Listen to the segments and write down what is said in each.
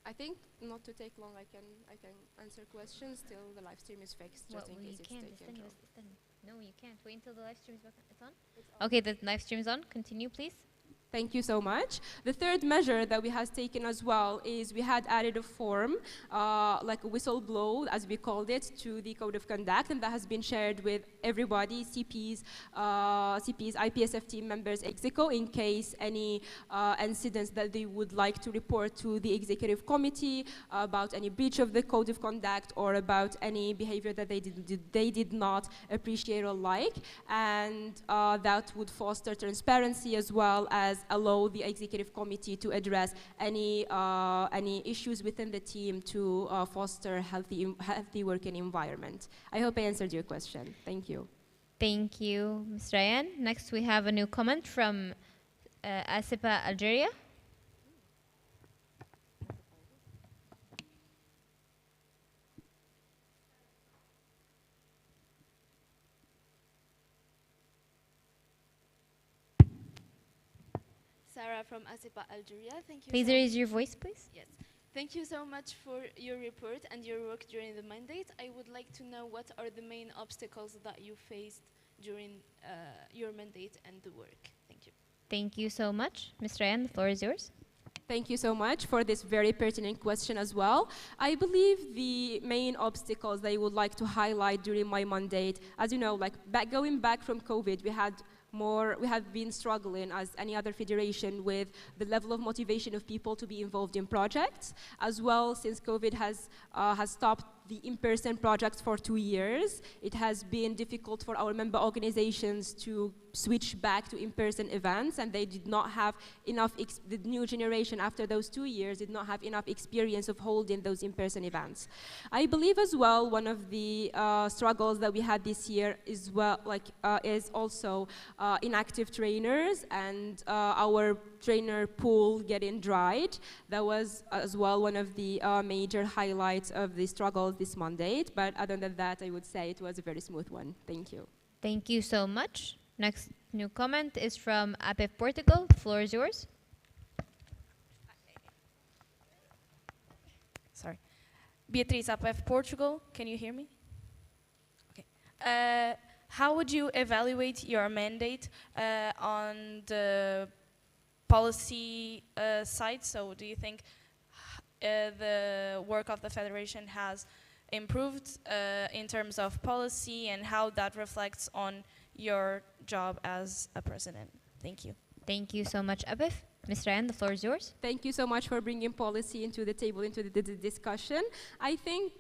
I think not to take long, I can answer questions till the live stream is fixed, just in case it's taken off. No, you can't. Wait until the live stream is back. It's on? Okay, the live stream is on. Continue, please. Thank you so much. The third measure that we have taken as well is we had added a form, like a whistleblow, as we called it, to the code of conduct, and that has been shared with everybody, CPs, IPSF team members, Execo, in case any incidents that they would like to report to the executive committee about any breach of the code of conduct or about any behavior that they did not appreciate or like, and that would foster transparency as well as allow the executive committee to address any issues within the team to foster healthy working environment. I hope I answered your question. Thank you. Thank you, Ms. Ryan. Next, we have a new comment from Asipa, Algeria. Sarah from Asipa, Algeria. Thank you. Please raise your voice, please. Yes. Thank you so much for your report and your work during the mandate. I would like to know what are the main obstacles that you faced during your mandate and the work. Thank you. Thank you so much. Ms. Ryan, the floor is yours. Thank you so much for this very pertinent question as well. I believe the main obstacles that I would like to highlight during my mandate, as you know, like going back from COVID, we have been struggling as any other federation with the level of motivation of people to be involved in projects. As well, since COVID has stopped the in-person projects for 2 years, it has been difficult for our member organizations to switch back to in-person events, and they did not have enough, the new generation after those 2 years did not have enough experience of holding those in-person events. I believe as well one of the struggles that we had this year is also inactive trainers and our trainer pool getting dried. That was as well one of the major highlights of the struggles this mandate, but other than that, I would say it was a very smooth one. Thank you. Thank you so much. Next new comment is from IPSF Portugal. The floor is yours. Sorry. Beatriz, IPSF Portugal. Can you hear me? Okay. How would you evaluate your mandate on the policy side? So do you think the work of the Federation has improved in terms of policy and how that reflects on your job as a president? Thank you. Thank you so much, IPSF. Ms. Ryan, the floor is yours. Thank you so much for bringing policy into the table, into the discussion. I think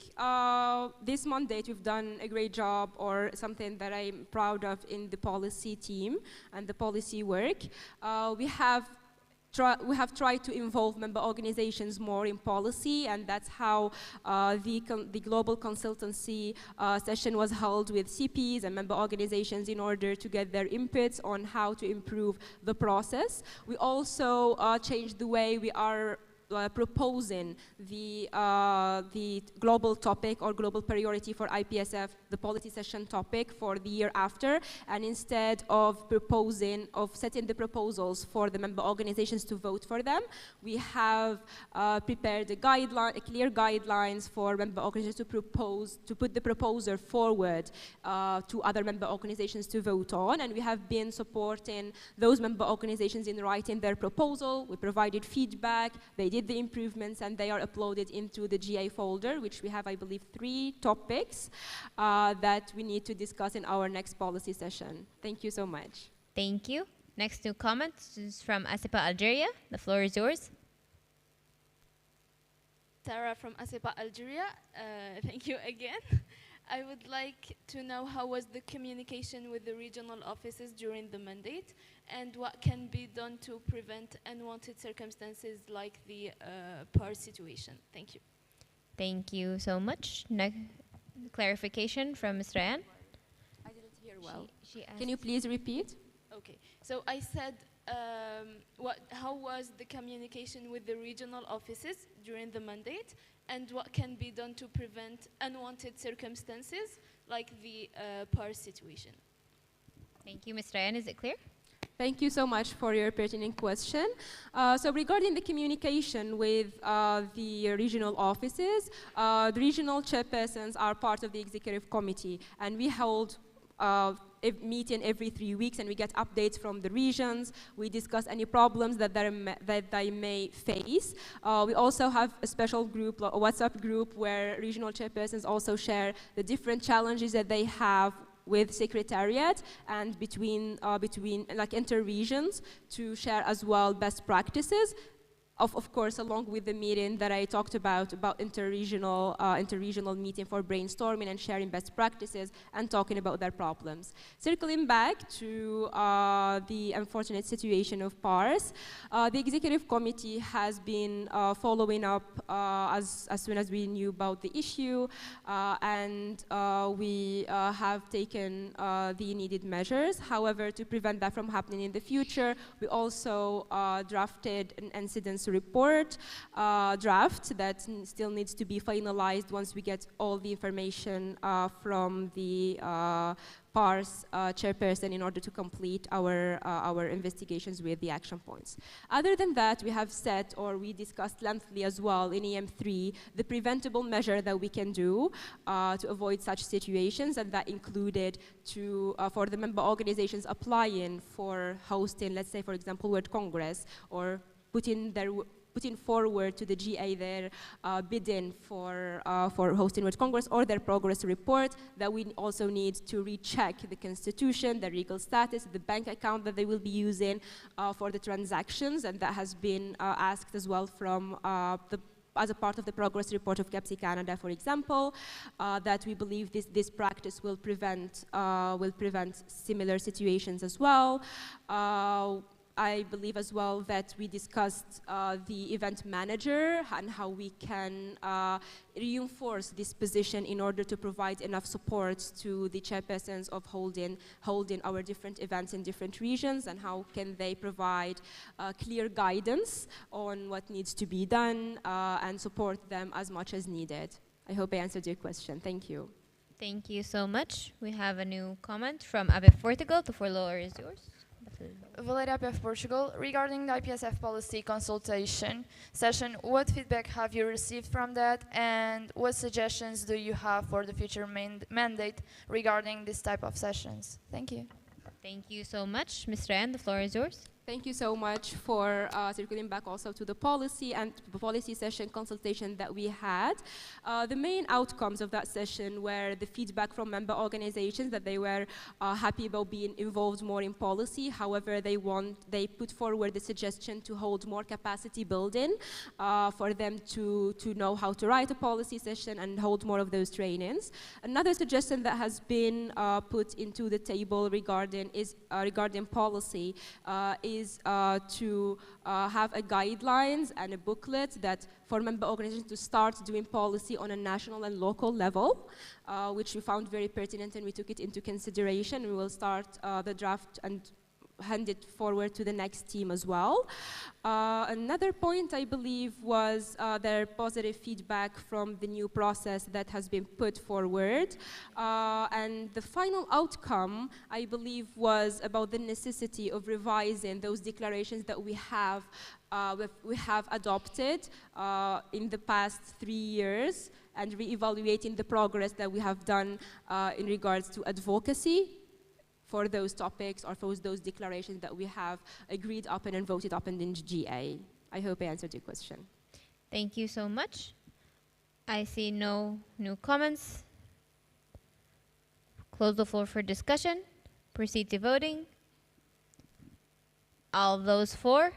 this mandate we've done a great job, or something that I'm proud of in the policy team and the policy work. We have tried to involve member organizations more in policy, and that's how the global consultancy session was held with CPs and member organizations in order to get their inputs on how to improve the process. We also changed the way we are proposing the global topic or global priority for IPSF, the policy session topic for the year after, and instead of setting the proposals for the member organizations to vote for them, we have prepared a clear guidelines for member organizations to put the proposer forward to other member organizations to vote on, and we have been supporting those member organizations in writing their proposal. We provided feedback, they did the improvements, and they are uploaded into the GA folder, which we have, I believe, 3 topics that we need to discuss in our next policy session. Thank you so much. Thank you. Next new comment is from Asipa, Algeria. The floor is yours. Sarah from Asipa, Algeria. Thank you again. I would like to know how was the communication with the regional offices during the mandate, and what can be done to prevent unwanted circumstances like the PAR situation. Thank you. Thank you so much. Clarification from Ms. Ryan. I didn't hear well. She Can you please repeat? Okay, so I said, how was the communication with the regional offices during the mandate, and what can be done to prevent unwanted circumstances like the PAR situation? Thank you, Ms. Ryan. Is it clear? Thank you so much for your pertinent question. So regarding the communication with the regional offices, the regional chairpersons are part of the executive committee, and we hold a meeting every 3 weeks, and we get updates from the regions. We discuss any problems that they may face. We also have a special group, a WhatsApp group, where regional chairpersons also share the different challenges that they have with secretariat and between like inter-regions, to share as well best practices. Of course, along with the meeting that I talked about inter-regional meeting for brainstorming and sharing best practices and talking about their problems. Circling back to the unfortunate situation of PARS, the executive committee has been following up as soon as we knew about the issue, and we have taken the needed measures. However, to prevent that from happening in the future, we also drafted an incident report draft that still needs to be finalized once we get all the information from the PARS chairperson in order to complete our investigations with the action points. Other than that, we have set, or we discussed lengthily as well in EM3, the preventable measure that we can do to avoid such situations, and that included for the member organizations applying for hosting, let's say, for example, World Congress, or putting forward to the GA their bidding for hosting World Congress, or their progress report, that we also need to recheck the constitution, the legal status, the bank account that they will be using for the transactions, and that has been asked as well from as a part of the progress report of CAPSI Canada, for example, that we believe this practice will prevent similar situations as well. I believe as well that we discussed the event manager and how we can reinforce this position in order to provide enough support to the chairpersons of holding our different events in different regions, and how can they provide clear guidance on what needs to be done and support them as much as needed. I hope I answered your question. Thank you. Thank you so much. We have a new comment from ABEP Portugal. The floor is yours. Valeria of Portugal. Regarding the IPSF policy consultation session, what feedback have you received from that, and what suggestions do you have for the future mandate regarding this type of sessions? Thank you. Thank you so much. Mr. Ann, the floor is yours. Thank you so much for circling back also to the policy and the policy session consultation that we had. The main outcomes of that session were the feedback from member organizations that they were happy about being involved more in policy. However, they put forward the suggestion to hold more capacity building for them to know how to write a policy session and hold more of those trainings. Another suggestion that has been put into the table regarding policy is to have a guidelines and a booklet that for member organizations to start doing policy on a national and local level, which we found very pertinent, and we took it into consideration. We will start the draft and hand it forward to the next team as well. Another point, I believe, was their positive feedback from the new process that has been put forward. And the final outcome, I believe, was about the necessity of revising those declarations that we have adopted in the past 3 years, and re-evaluating the progress that we have done in regards to advocacy for those topics, or for those declarations that we have agreed upon and voted upon in GA. I hope I answered your question. Thank you so much. I see no new comments. Close the floor for discussion. Proceed to voting. All those for?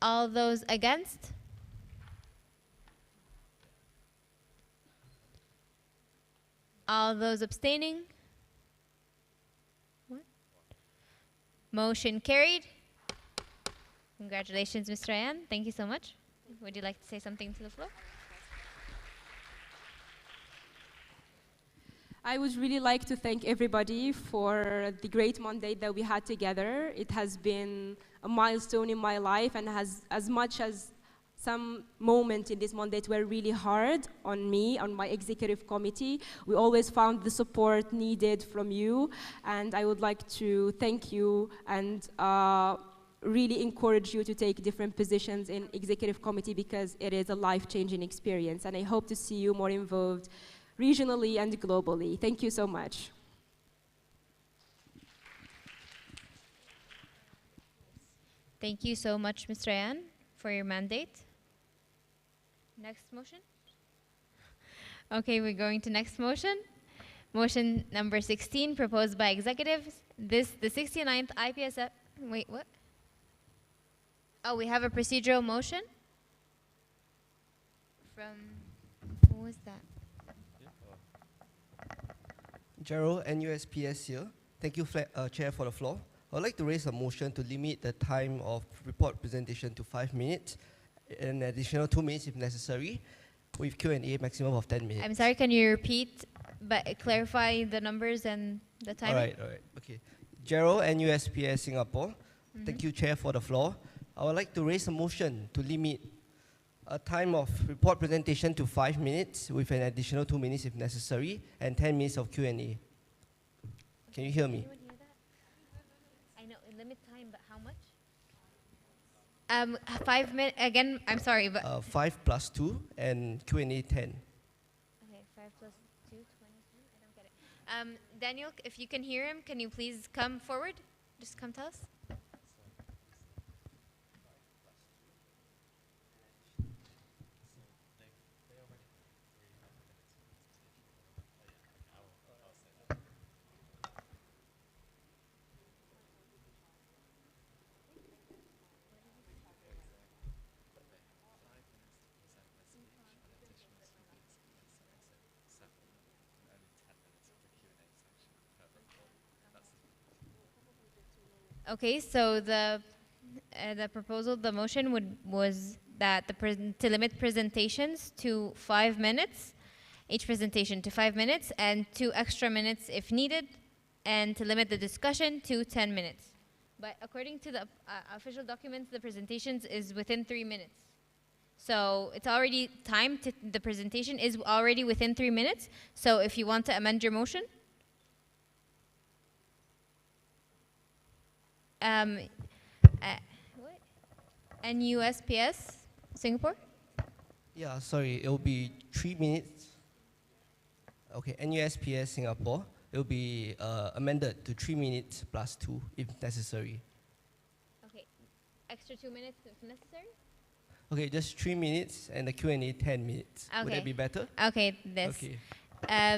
All those against? All those abstaining? What? Motion carried. Congratulations, Mr. Ryan. Thank you so much. Would you like to say something to the floor? I would really like to thank everybody for the great mandate that we had together. It has been a milestone in my life, and has, as much as some moments in this mandate were really hard on me, on my executive committee, we always found the support needed from you, and I would like to thank you and really encourage you to take different positions in executive committee, because it is a life-changing experience, and I hope to see you more involved regionally and globally. Thank you so much. Thank you so much, Mr. Ryan, for your mandate. Next motion. Okay, we're going to next motion. Motion number 16, proposed by executives. The 69th IPSF, wait, what? Oh, we have a procedural motion from, who was that? Gerald, NUSPS here. Thank you, Chair, for the floor. I would like to raise a motion to limit the time of report presentation to 5 minutes, an additional 2 minutes if necessary, with Q&A maximum of 10 minutes. I'm sorry, can you repeat, but clarify the numbers and the timing? All right, okay. Gerald, NUSPS Singapore. Thank you, Chair, for the floor. I would like to raise a motion to limit a time of report presentation to 5 minutes, with an additional 2 minutes if necessary, and 10 minutes of Q&A. Can you hear me? Anyone hear that? I know, limit time, but how much? 5 minutes, again, I'm sorry, but... 5 plus 2, and Q&A 10. Okay, 5 plus 2, 20, I don't get it. Daniel, if you can hear him, can you please come forward? Just come tell us. Okay, so the proposal, the motion was that to limit presentations to 5 minutes, each presentation to 5 minutes, and 2 extra minutes if needed, and to limit the discussion to 10 minutes. But according to the official documents, the presentations is within 3 minutes. So it's already timed, the presentation is already within 3 minutes. So if you want to amend your motion. What? NUSPS Singapore? Yeah, sorry, it will be 3 minutes. Okay, NUSPS Singapore, it will be amended to 3 minutes plus 2 if necessary. Okay, extra 2 minutes if necessary? Okay, just 3 minutes and the Q&A 10 minutes. Okay. Would that be better? Okay, this. Okay.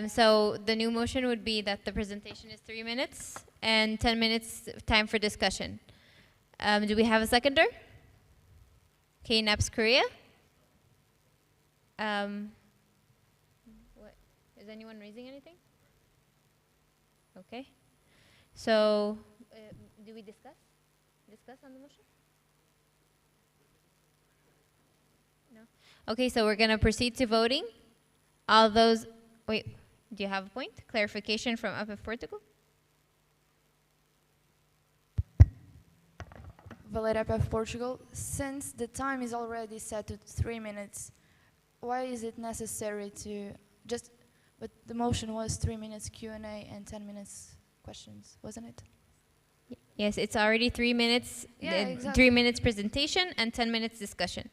So the new motion would be that the presentation is 3 minutes and 10 minutes time for discussion. Do we have a seconder? Okay, NAPS Korea. What? Is anyone raising anything? Okay. So, do we discuss on the motion? No. Okay, so we're going to proceed to voting. All those, wait, do you have a point? Clarification from IPSF Portugal? Valeria IPSF Portugal. Since the time is already set to 3 minutes, why is it necessary to just, but the motion was 3 minutes Q&A and 10 minutes questions, wasn't it? Yes, it's already 3 minutes, Yeah, exactly. 3 minutes presentation and 10 minutes discussion.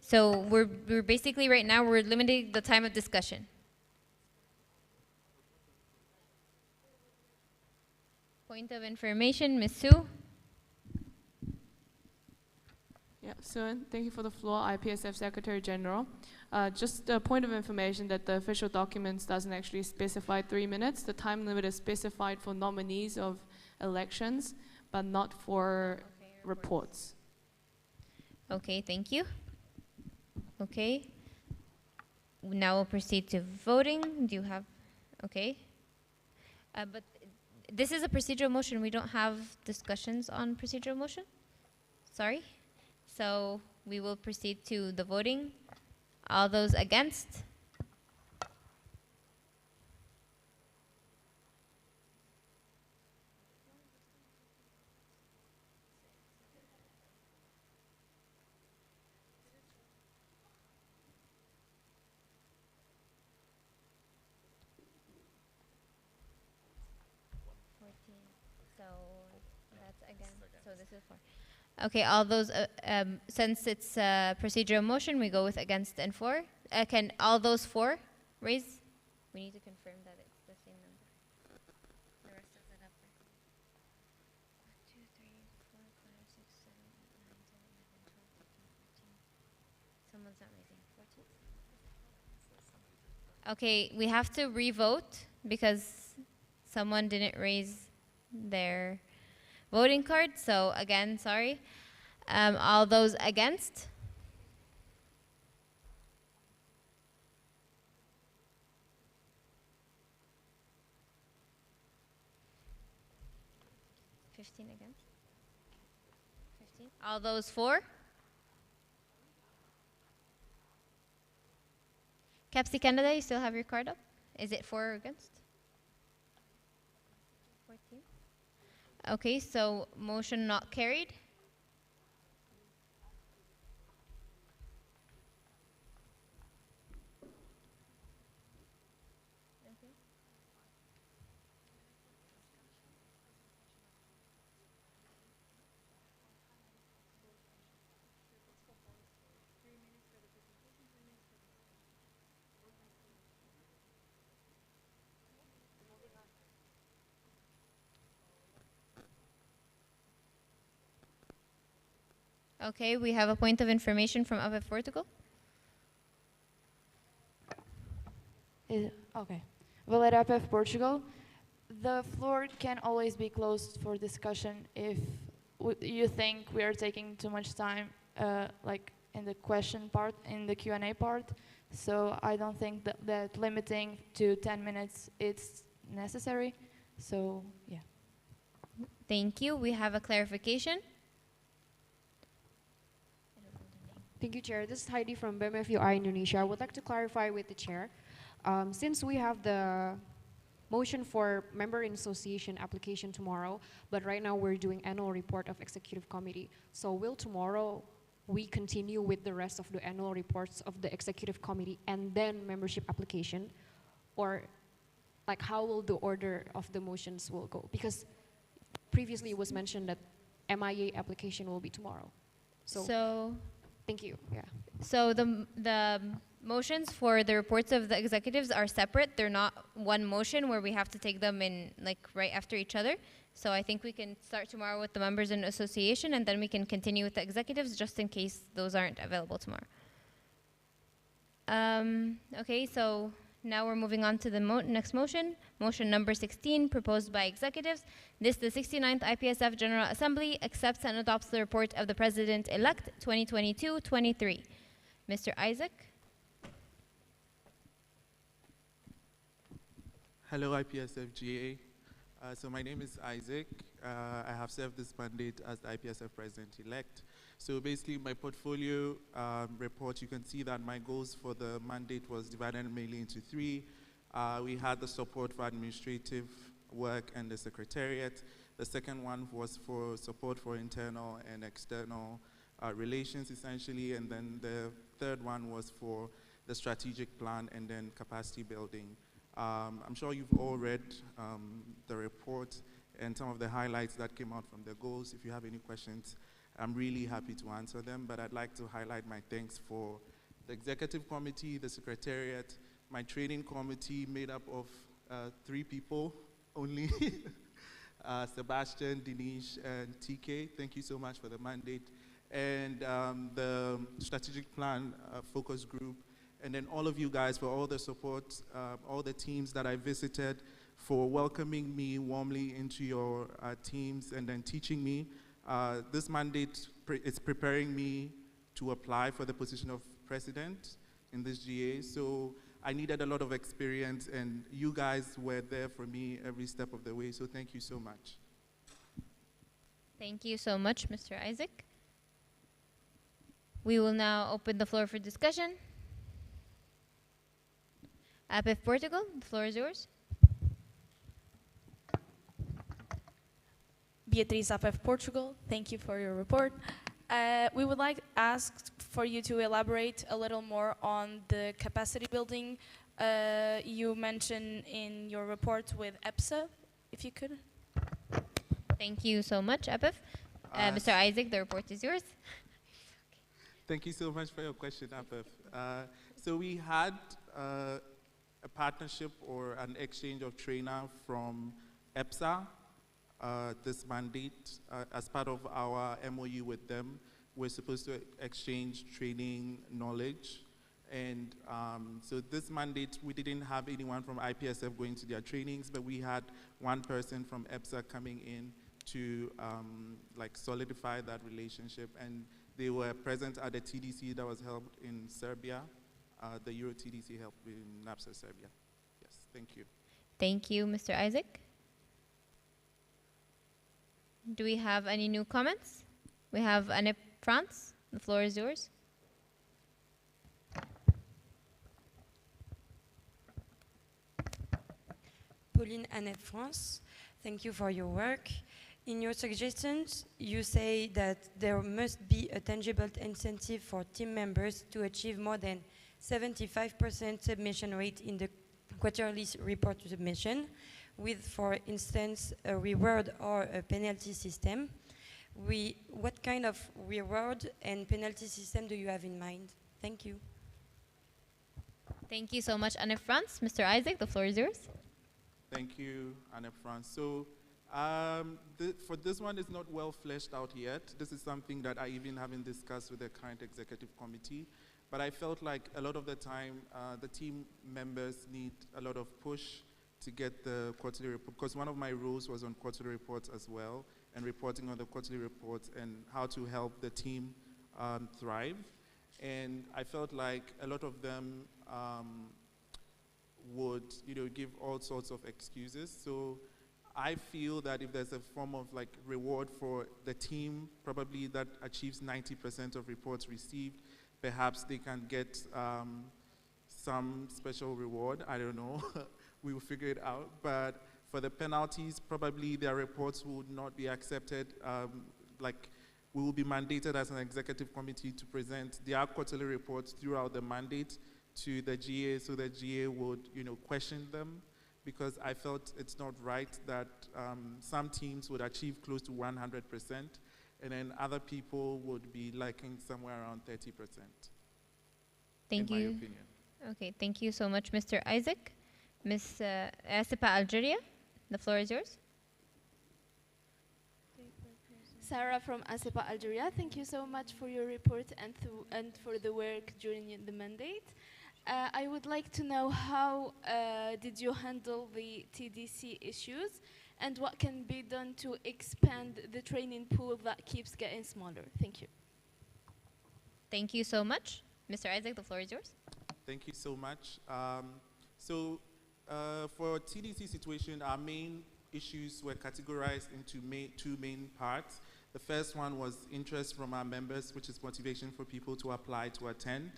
So we're basically right now, we're limiting the time of discussion. Point of information, Ms. Sue. Yeah, so thank you for the floor, IPSF Secretary General. Just a point of information that the official documents doesn't actually specify 3 minutes. The time limit is specified for nominees of elections, but not for reports. Okay, thank you. Okay. Now we'll proceed to voting. Do you have, okay. But this is a procedural motion. We don't have discussions on procedural motion? Sorry. So we will proceed to the voting. All those against? So that's again. So this is 4. Okay, all those, since it's a procedural motion, we go with against and for. Can all those 4 raise? We need to confirm that it's the same number. The rest of the number. 1, 2, 3, 4, 5, 6, 7, 8, 9, 10, 11, 12, 13, 14. Someone's not raising. 14. Okay, we have to re-vote because someone didn't raise their voting card. So again, sorry. All those against? Against? 15. All those for? Capsi Canada, you still have your card up? Is it for or against? 14. Okay, so motion not carried. Okay, we have a point of information from IPSF Portugal. Okay. Well, at IPF Portugal, the floor can always be closed for discussion if you think we are taking too much time, like in the question part, in the Q&A part. So I don't think that limiting to 10 minutes is necessary. So, yeah. Thank you. We have a clarification. Thank you, Chair. This is Heidi from BMFUI Indonesia. I would like to clarify with the Chair. Since we have the motion for member in association application tomorrow, but right now we're doing annual report of executive committee. So will tomorrow we continue with the rest of the annual reports of the executive committee and then membership application? Or like how will the order of the motions will go? Because previously it was mentioned that MIA application will be tomorrow. So thank you. Yeah. So the motions for the reports of the executives are separate. They're not one motion where we have to take them in like right after each other. So I think we can start tomorrow with the members in association and then we can continue with the executives just in case those aren't available tomorrow. Okay, so now we're moving on to the next motion. Motion number 16, proposed by executives. This, the 69th IPSF General Assembly accepts and adopts the report of the President-elect 2022-23. Mr. Isaac. Hello, IPSF GA. So my name is Isaac. I have served this mandate as the IPSF President-elect. So basically, my portfolio report, you can see that my goals for the mandate was divided mainly into 3. We had the support for administrative work and the secretariat. The second one was for support for internal and external relations, essentially. And then the third one was for the strategic plan and then capacity building. I'm sure you've all read the report and some of the highlights that came out from the goals. If you have any questions, I'm really happy to answer them, but I'd like to highlight my thanks for the executive committee, the secretariat, my training committee made up of 3 people only, Sebastian, Dinesh, and TK. Thank you so much for the mandate. And the strategic plan focus group, and then all of you guys for all the support, all the teams that I visited, for welcoming me warmly into your teams and then teaching me. This mandate is preparing me to apply for the position of president in this GA. So I needed a lot of experience and you guys were there for me every step of the way. So thank you so much. Thank you so much, Mr. Isaac. We will now open the floor for discussion. IPF Portugal, the floor is yours. Beatriz, IPF Portugal, thank you for your report. We would like to ask for you to elaborate a little more on the capacity building you mentioned in your report with EPSA, if you could. Thank you so much, IPF. Mr. Isaac, the report is yours. Thank you so much for your question, Apef. So we had a partnership or an exchange of trainer from EPSA this mandate. As part of our MOU with them, we're supposed to exchange training knowledge. And so this mandate, we didn't have anyone from IPSF going to their trainings, but we had one person from EPSA coming in to like solidify that relationship. And they were present at the TDC that was held in Serbia, the Euro TDC held in Napsa, Serbia. Yes, thank you. Thank you, Mr. Isaac. Do we have any new comments? We have Anne France. The floor is yours. Pauline Annette France, thank you for your work. In your suggestions, you say that there must be a tangible incentive for team members to achieve more than 75% submission rate in the quarterly report submission, with, for instance, a reward or a penalty system. What kind of reward and penalty system do you have in mind? Thank you. Thank you so much, Anne France. Mr. Isaac, the floor is yours. Thank you, Anne France. So for this one, it's not well fleshed out yet. This is something that I even haven't discussed with the current executive committee. But I felt like a lot of the time, the team members need a lot of push to get the quarterly report, because one of my roles was on quarterly reports as well, and reporting on the quarterly reports and how to help the team thrive. And I felt like a lot of them would, give all sorts of excuses. So I feel that if there's a form of like reward for the team, probably that achieves 90% of reports received, perhaps they can get some special reward. I don't know. We will figure it out. But for the penalties, probably their reports would not be accepted. Like we will be mandated as an executive committee to present their quarterly reports throughout the mandate to the GA, so the GA would, question them, because I felt it's not right that some teams would achieve close to 100%, and then other people would be lacking somewhere around 30%. Thank you. In my opinion. Okay, thank you so much, Mr. Isaac. Ms. Asipa Algeria, the floor is yours. Sarah from ASEPA Algeria, thank you so much for your report and for the work during the mandate. I would like to know how did you handle the TDC issues, and what can be done to expand the training pool that keeps getting smaller? Thank you. Thank you so much. Mr. Isaac, the floor is yours. Thank you so much. For TDC situation, our main issues were categorized into two main parts. The first one was interest from our members, which is motivation for people to apply to attend.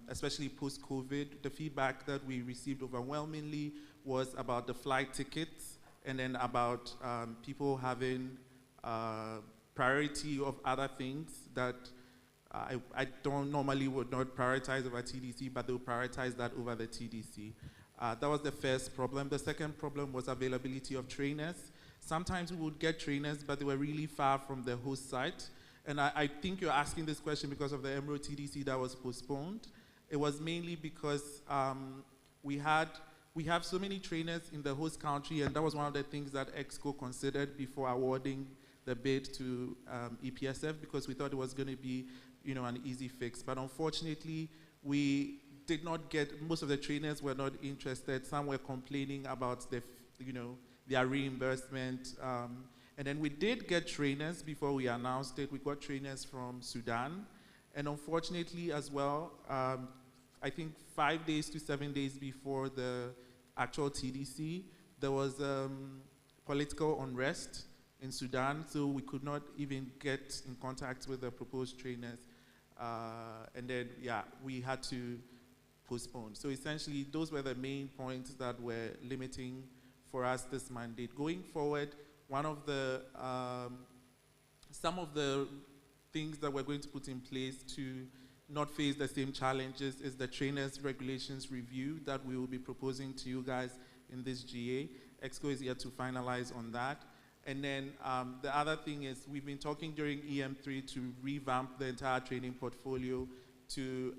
Especially post-COVID, the feedback that we received overwhelmingly was about the flight tickets, and then about people having priority of other things that I don't normally would not prioritize over TDC, but they'll prioritize that over the TDC. That was the first problem. The second problem was availability of trainers. Sometimes we would get trainers, but they were really far from the host site. And I think you're asking this question because of the Emerald TDC that was postponed. It was mainly because we have so many trainers in the host country, and that was one of the things that EXCO considered before awarding the bid to IPSF, because we thought it was going to be, an easy fix. But unfortunately, we did not get, most of the trainers were not interested. Some were complaining about their reimbursement. And then we did get trainers before we announced it. We got trainers from Sudan. And unfortunately as well, I think 5 days to 7 days before the actual TDC, there was political unrest in Sudan, so we could not even get in contact with the proposed trainers. And then, yeah, we had to postpone. So essentially, those were the main points that were limiting for us this mandate. Going forward, one of the, some of the things that we're going to put in place to not face the same challenges is the trainers regulations review that we will be proposing to you guys in this GA. EXCO is yet to finalize on that. And then the other thing is we've been talking during EM3 to revamp the entire training portfolio to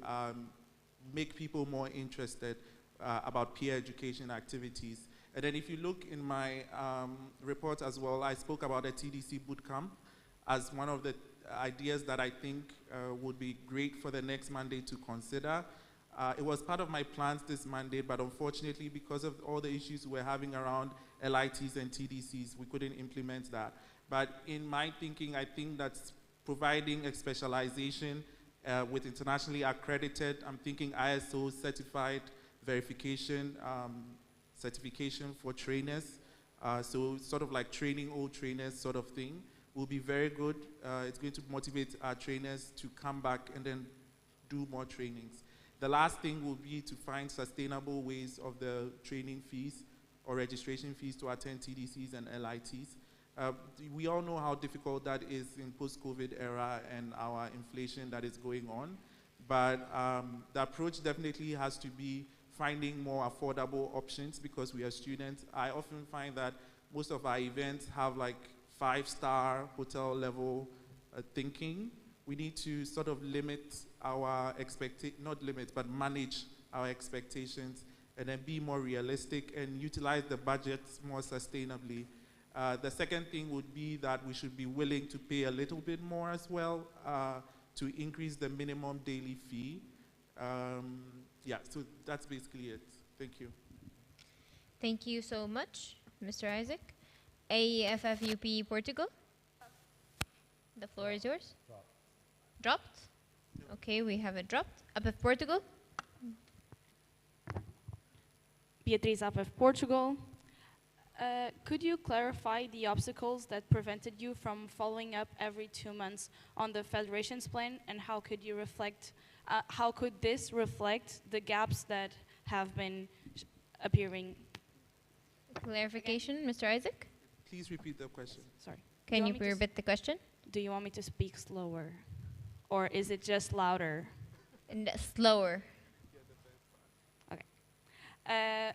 make people more interested about peer education activities. And then if you look in my report as well, I spoke about a TDC bootcamp as one of the ideas that I think would be great for the next mandate to consider. It was part of my plans this mandate, but unfortunately, because of all the issues we're having around LITs and TDCs, we couldn't implement that. But in my thinking, I think that's providing a specialization with internationally accredited, I'm thinking ISO certified verification, certification for trainers. So sort of like training old trainers sort of thing will be very good. It's going to motivate our trainers to come back and then do more trainings. The last thing will be to find sustainable ways of the training fees or registration fees to attend TDCs and LITs. We all know how difficult that is in post-COVID era and our inflation that is going on. But the approach definitely has to be finding more affordable options because we are students. I often find that most of our events have like 5-star hotel level thinking. We need to sort of limit our not limit, but manage our expectations and then be more realistic and utilize the budgets more sustainably. The second thing would be that we should be willing to pay a little bit more as well to increase the minimum daily fee. Yeah, so that's basically it. Thank you. Thank you so much, Mr. Isaac. AFFUP Portugal? The floor is yours. Dropped? Okay, we have it dropped. APF Portugal? Beatriz APF Portugal. Could you clarify the obstacles that prevented you from following up every 2 months on the Federation's plan, and how could you reflect, how could this reflect the gaps that have been appearing? Clarification, Mr. Isaac? Please repeat the question. Sorry. Can you repeat the question? Do you want me to speak slower? Or is it just louder? And slower. Okay.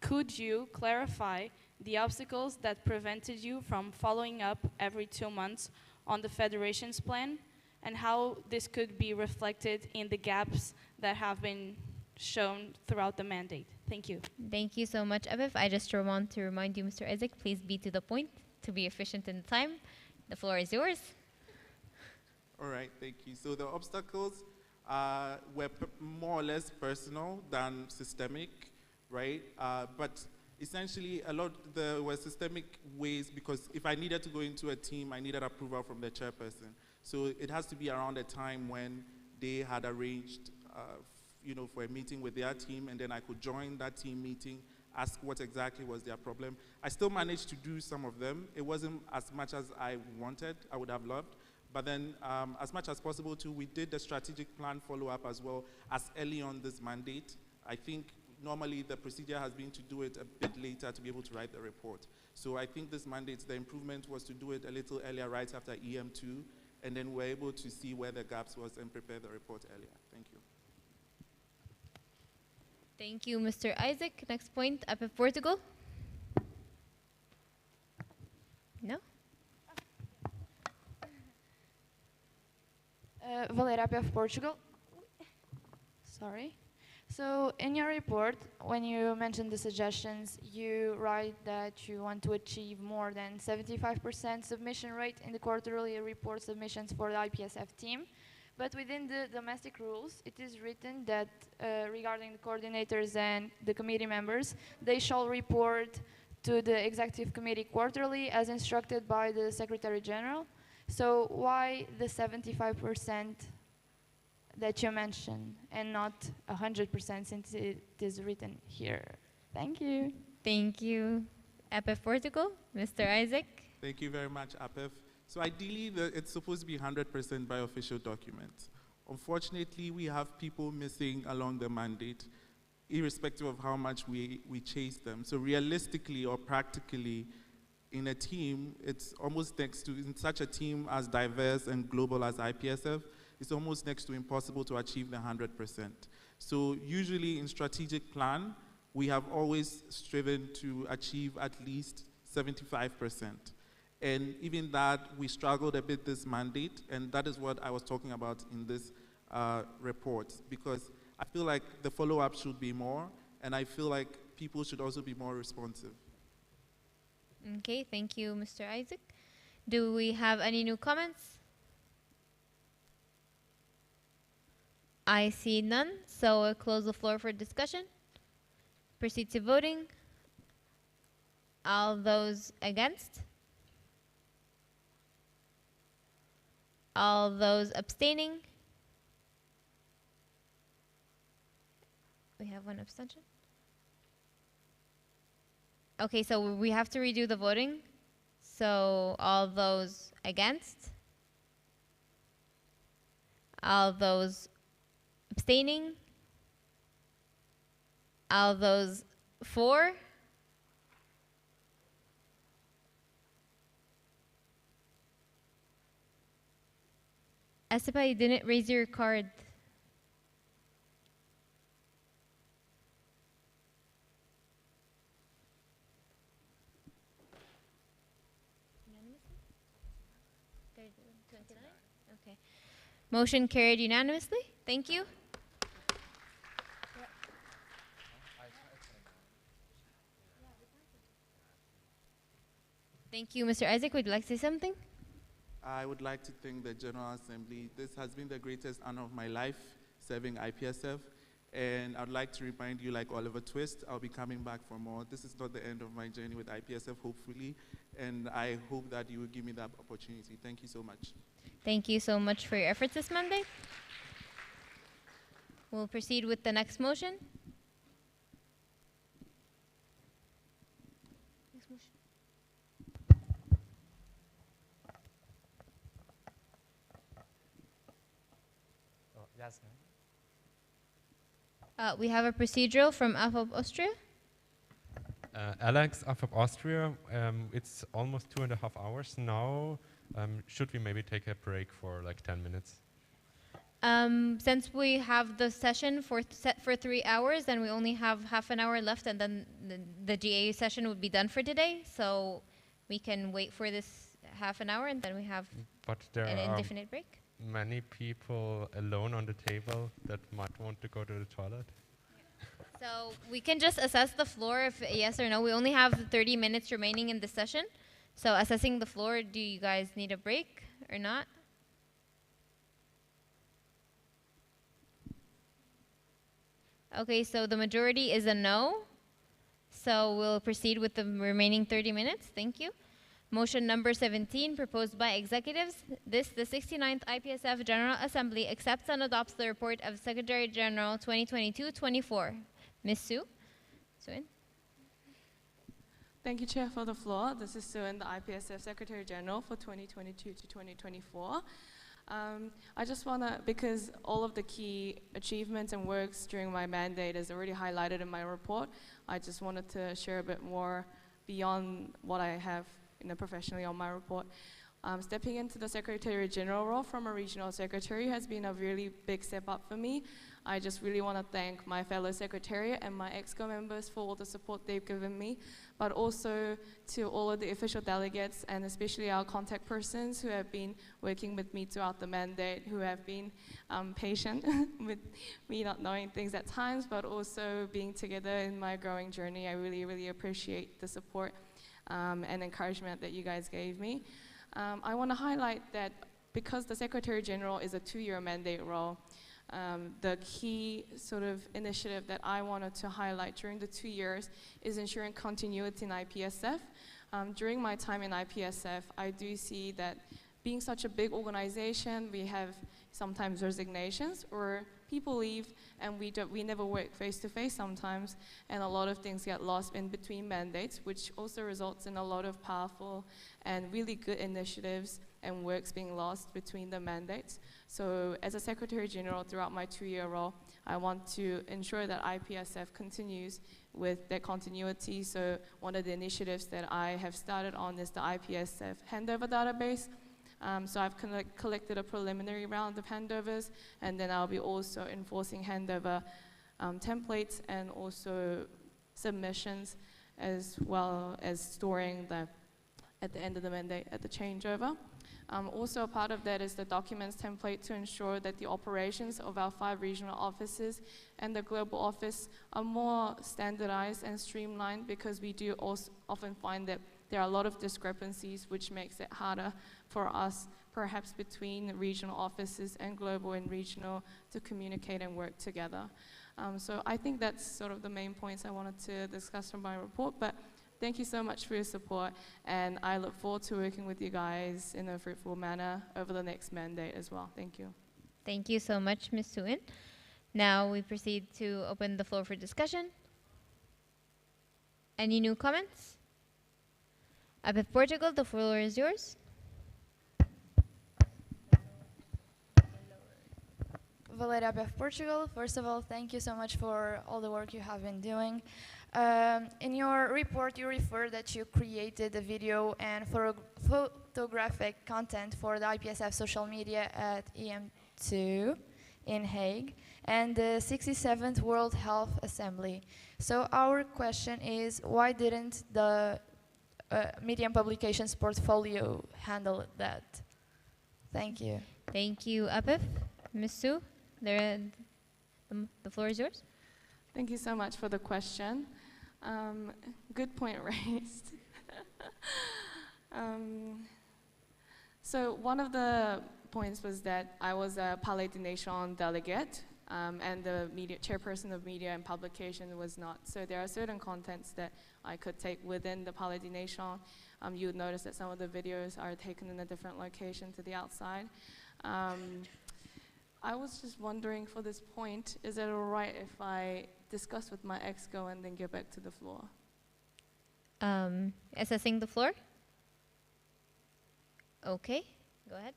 Could you clarify the obstacles that prevented you from following up every 2 months on the Federation's plan, and how this could be reflected in the gaps that have been shown throughout the mandate? Thank you. Thank you so much, Abif. I just want to remind you, Mr. Isaac, please be to the point to be efficient in time. The floor is yours. All right, thank you. So the obstacles were more or less personal than systemic, right? But essentially, there were systemic ways because if I needed to go into a team, I needed approval from the chairperson. So it has to be around a time when they had arranged, for a meeting with their team, and then I could join that team meeting, ask what exactly was their problem. I still managed to do some of them. It wasn't as much as I wanted, I would have loved. But then, as much as possible too, we did the strategic plan follow-up as well as early on this mandate. I think normally the procedure has been to do it a bit later to be able to write the report. So I think this mandate, the improvement was to do it a little earlier, right after EM2, and then we're able to see where the gaps was and prepare the report earlier. Thank you. Thank you, Mr. Isaac. Next point, APF Portugal. No? Valéria APF Portugal. Sorry. So in your report, when you mention the suggestions, you write that you want to achieve more than 75% submission rate in the quarterly report submissions for the IPSF team. But within the domestic rules, it is written that regarding the coordinators and the committee members, they shall report to the executive committee quarterly as instructed by the Secretary General. So why the 75% that you mentioned and not 100% since it is written here? Thank you. Thank you. APF Portugal, Mr. Isaac. Thank you very much, APF. So ideally, it's supposed to be 100% by official documents. Unfortunately, we have people missing along the mandate, irrespective of how much we chase them. So realistically or practically, in a team, it's almost next to, in such a team as diverse and global as IPSF, it's almost next to impossible to achieve the 100%. So usually in strategic plan, we have always striven to achieve at least 75%. And even that, we struggled a bit this mandate, and that is what I was talking about in this report, because I feel like the follow-up should be more, and I feel like people should also be more responsive. Okay, thank you, Mr. Isaac. Do we have any new comments? I see none, so I'll close the floor for discussion. Proceed to voting. All those against? All those abstaining? We have one abstention. Okay, so we have to redo the voting. So all those against? All those abstaining? All those for? Asipa, you didn't raise your card. Okay. Motion carried unanimously. Thank you. Thank you, Mr. Isaac. Would you like to say something? I would like to thank the General Assembly. This has been the greatest honor of my life, serving IPSF. And I'd like to remind you, like Oliver Twist, I'll be coming back for more. This is not the end of my journey with IPSF, hopefully. And I hope that you will give me that opportunity. Thank you so much. Thank you so much for your efforts this Monday. We'll proceed with the next motion. Next motion. Yes. We have a procedural from AFOP Austria. Alex, AFOP Austria, it's almost 2.5 hours now. Should we maybe take a break for like 10 minutes? Since we have the session set for 3 hours and we only have half an hour left, and then the GAU session would be done for today, so we can wait for this half an hour and then we have an indefinite break. Many people alone on the table that might want to go to the toilet. So we can just assess the floor if yes or no. We only have 30 minutes remaining in the session. So assessing the floor, do you guys need a break or not? Okay, so the majority is a no. So we'll proceed with the remaining 30 minutes. Thank you. Motion number 17, proposed by executives. The 69th IPSF General Assembly accepts and adopts the report of Secretary General 2022-24. Ms. Sue? Suin? Thank you, Chair, for the floor. This is Suin, the IPSF Secretary General for 2022 to 2024. I just want to, because all of the key achievements and works during my mandate is already highlighted in my report, I just wanted to share a bit more beyond what I have professionally on my report. Stepping into the Secretary General role from a regional secretary has been a really big step up for me. I just really want to thank my fellow secretariat and my EXCO members for all the support they've given me, but also to all of the official delegates and especially our contact persons who have been working with me throughout the mandate, who have been patient with me not knowing things at times, but also being together in my growing journey. I really, really appreciate the support and encouragement that you guys gave me. I want to highlight that because the Secretary General is a 2-year mandate role, the key sort of initiative that I wanted to highlight during the 2 years is ensuring continuity in IPSF. During my time in IPSF, I do see that being such a big organization, we have sometimes resignations or people leave and we never work face to face sometimes, and a lot of things get lost in between mandates, which also results in a lot of powerful and really good initiatives and works being lost between the mandates. So as a Secretary General throughout my 2-year role, I want to ensure that IPSF continues with that continuity. So one of the initiatives that I have started on is the IPSF handover database. So I've collected a preliminary round of handovers, and then I'll be also enforcing handover templates and also submissions, as well as storing them at the end of the mandate at the changeover. Also a part of that is the documents template to ensure that the operations of our 5 regional offices and the global office are more standardized and streamlined, because we do also often find that there are a lot of discrepancies, which makes it harder for us, perhaps between regional offices and global and regional, to communicate and work together. So I think that's sort of the main points I wanted to discuss from my report, but thank you so much for your support, and I look forward to working with you guys in a fruitful manner over the next mandate as well. Thank you. Thank you so much, Ms. Suin. Now we proceed to open the floor for discussion. Any new comments? IPF Portugal, the floor is yours. Valeria IPF Portugal, first of all, thank you so much for all the work you have been doing. In your report, you refer that you created a video and photographic content for the IPSF social media at EM2 in Hague and the 67th World Health Assembly. So our question is, why didn't the Media and Publications portfolio handle that? Thank you. Thank you, IPF. Ms. Sue, the floor is yours. Thank you so much for the question. Good point raised. So one of the points was that I was a Palais des Nations delegate, and the chairperson of media and publication was not. So there are certain contents that I could take within the Palais des Nations. You would notice that some of the videos are taken in a different location to the outside. I was just wondering, for this point, is it all right if I discuss with my EXCO and then get back to the floor? Assessing the floor? Okay, go ahead.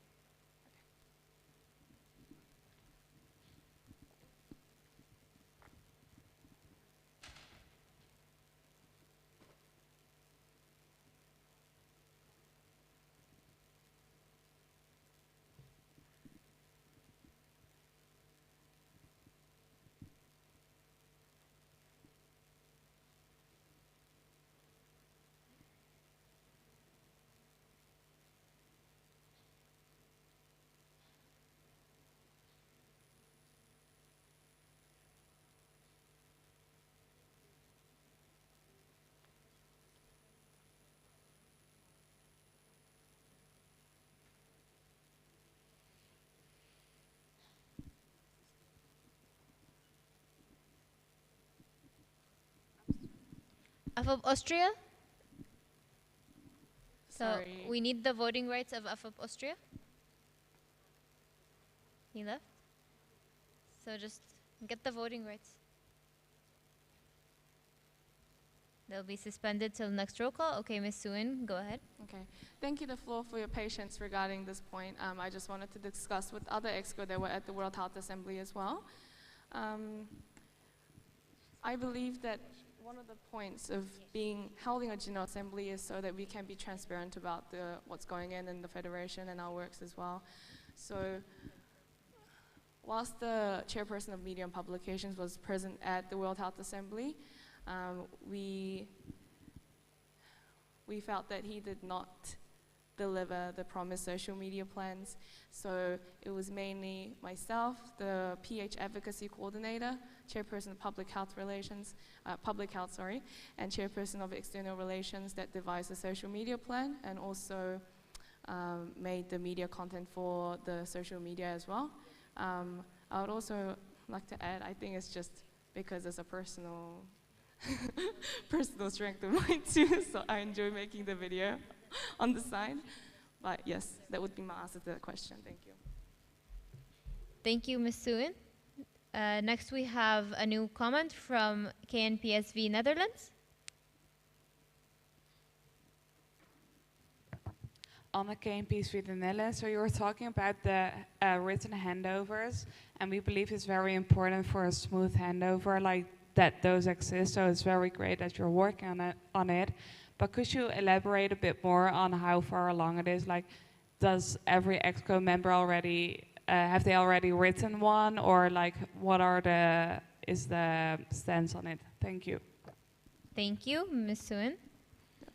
AFOP Austria? Sorry. So we need the voting rights of AFOP Austria? He left? So just get the voting rights. They'll be suspended till next roll call. Okay, Ms. Suin, go ahead. Okay. Thank you, the floor, for your patience regarding this point. I just wanted to discuss with other EXCO that were at the World Health Assembly as well. I believe that one of the points of holding a General Assembly is so that we can be transparent about what's going on in the Federation and our works as well. So whilst the chairperson of Media and Publications was present at the World Health Assembly, we felt that he did not deliver the promised social media plans. So it was mainly myself, the PH Advocacy Coordinator, Chairperson of Public Health Relations, and Chairperson of External Relations that devised the social media plan and also made the media content for the social media as well. I would also like to add, I think it's just because it's a personal strength of mine too, so I enjoy making the video on the side. But yes, that would be my answer to that question. Thank you. Thank you, Ms. Suin. Next we have a new comment from KNPSV Netherlands. On the KMP's with the Netherlands, so you were talking about the written handovers, and we believe it's very important for a smooth handover, like that those exist. So it's very great that you're working on it. But could you elaborate a bit more on how far along it is? Like, does every EXCO member already have they already written one, or like what is the stance on it? Thank you. Thank you, Ms. Suen.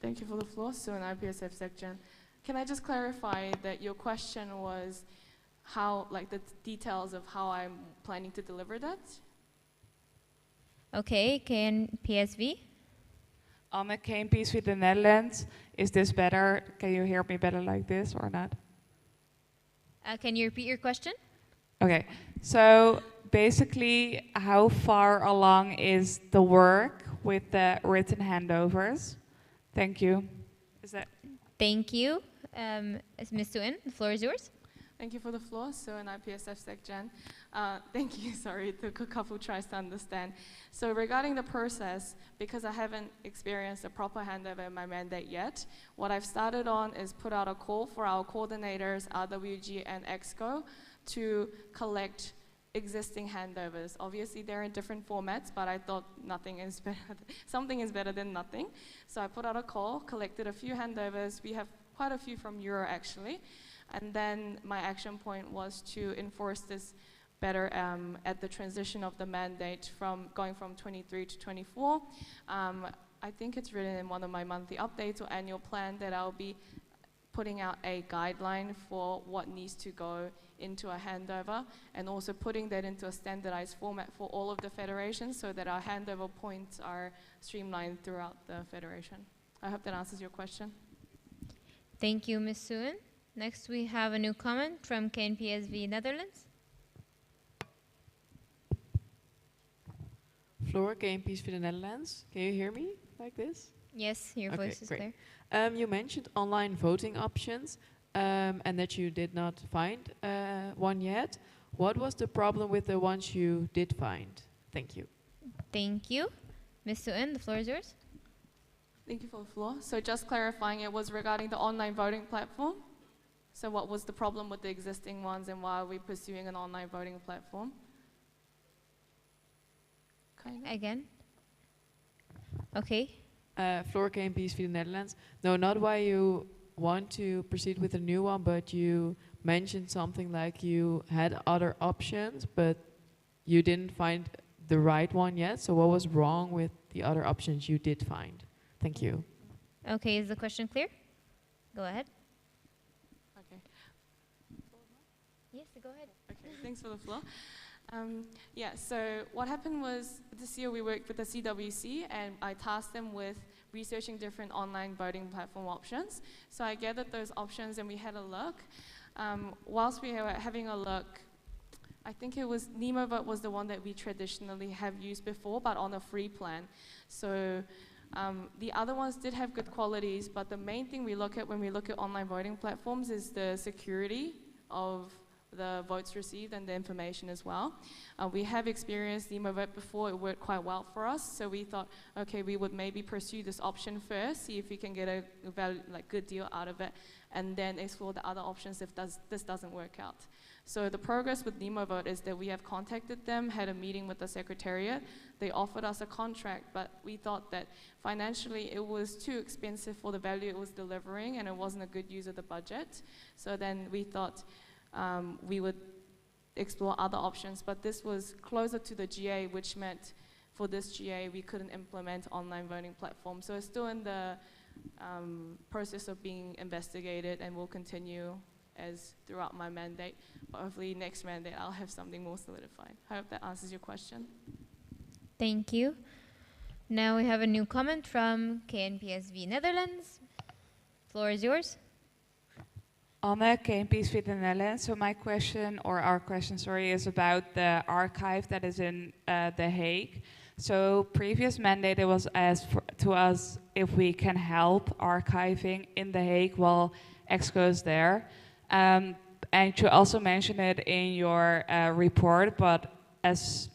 Thank you for the floor. So in IPSF section, can I just clarify that your question was how, like the details of how I'm planning to deliver that? Okay, KNPSV. On the KMP's with the Netherlands, is this better? Can you hear me better like this or not? Can you repeat your question? Okay, so basically, how far along is the work with the written handovers? Thank you. Is that? Thank you. Ms. Suen, the floor is yours. Thank you for the floor. So in IPSF SecGen, thank you, sorry, it took a couple tries to understand. So regarding the process, because I haven't experienced a proper handover in my mandate yet, what I've started on is put out a call for our coordinators, RWG and EXCO, to collect existing handovers. Obviously, they're in different formats, but I thought nothing is better, something is better than nothing. So I put out a call, collected a few handovers. We have quite a few from Euro, actually. And then my action point was to enforce this better at the transition of the mandate from going from 23 to 24. I think it's written in one of my monthly updates or annual plan that I'll be putting out a guideline for what needs to go into a handover, and also putting that into a standardized format for all of the federations so that our handover points are streamlined throughout the federation. I hope that answers your question. Thank you, Ms. Suen. Next, we have a new comment from KNPSV Netherlands. Floor, KNPSV the Netherlands. Can you hear me like this? Yes, your voice is great. clear. You mentioned online voting options and that you did not find one yet. What was the problem with the ones you did find? Thank you. Thank you. Ms. Suen, the floor is yours. Thank you for the floor. So just clarifying, it was regarding the online voting platform. So what was the problem with the existing ones, and why are we pursuing an online voting platform? Again? Okay. Floor KNPSV the Netherlands. No, not why you want to proceed with a new one, but you mentioned something like you had other options, but you didn't find the right one yet. So what was wrong with the other options you did find? Thank you. Okay, is the question clear? Go ahead. Okay. Yes, go ahead. Okay, thanks for the floor. Yeah, so what happened was this year we worked with the CWC, and I tasked them with researching different online voting platform options. So I gathered those options and we had a look. Whilst we were having a look, I think it was NemoVote was the one that we traditionally have used before, but on a free plan. So the other ones did have good qualities, but the main thing we look at when we look at online voting platforms is the security of the votes received and the information as well. We have experienced NemoVote before, it worked quite well for us, so we thought, okay, we would maybe pursue this option first, see if we can get a good deal out of it, and then explore the other options if this doesn't work out. So the progress with NemoVote is that we have contacted them, had a meeting with the Secretariat. They offered us a contract, but we thought that financially it was too expensive for the value it was delivering, and it wasn't a good use of the budget. So then we thought we would explore other options, but this was closer to the GA, which meant for this GA we couldn't implement online voting platform. So it's still in the process of being investigated, and will continue as throughout my mandate, but hopefully next mandate I'll have something more solidified. I hope that answers your question. Thank you. Now we have a new comment from KNPSV Netherlands. Floor is yours. On the KNPSV the Netherlands, so my question, or our question, sorry, is about the archive that is in The Hague. So previous mandate it was asked to us if we can help archiving in The Hague while EXCO is there. And you also mentioned it in your report, but as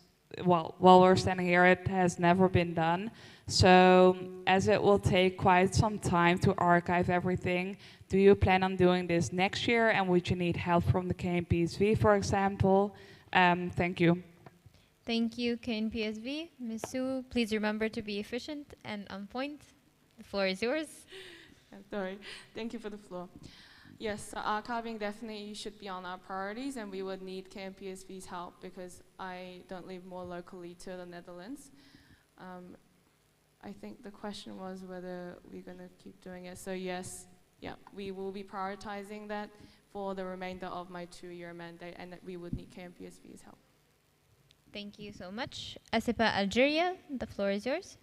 well, while we're standing here, it has never been done. So as it will take quite some time to archive everything, do you plan on doing this next year, and would you need help from the KNPSV, for example? Thank you. Thank you, KNPSV. Ms. Sue, please remember to be efficient and on point. The floor is yours. Sorry. Thank you for the floor. Yes, archiving definitely should be on our priorities, and we would need KNPSV's help because I don't live more locally to the Netherlands. I think the question was whether we're going to keep doing it. So yes, yeah, we will be prioritizing that for the remainder of my 2-year mandate, and that we would need KNPSV's help. Thank you so much. ASEPA Algeria, the floor is yours.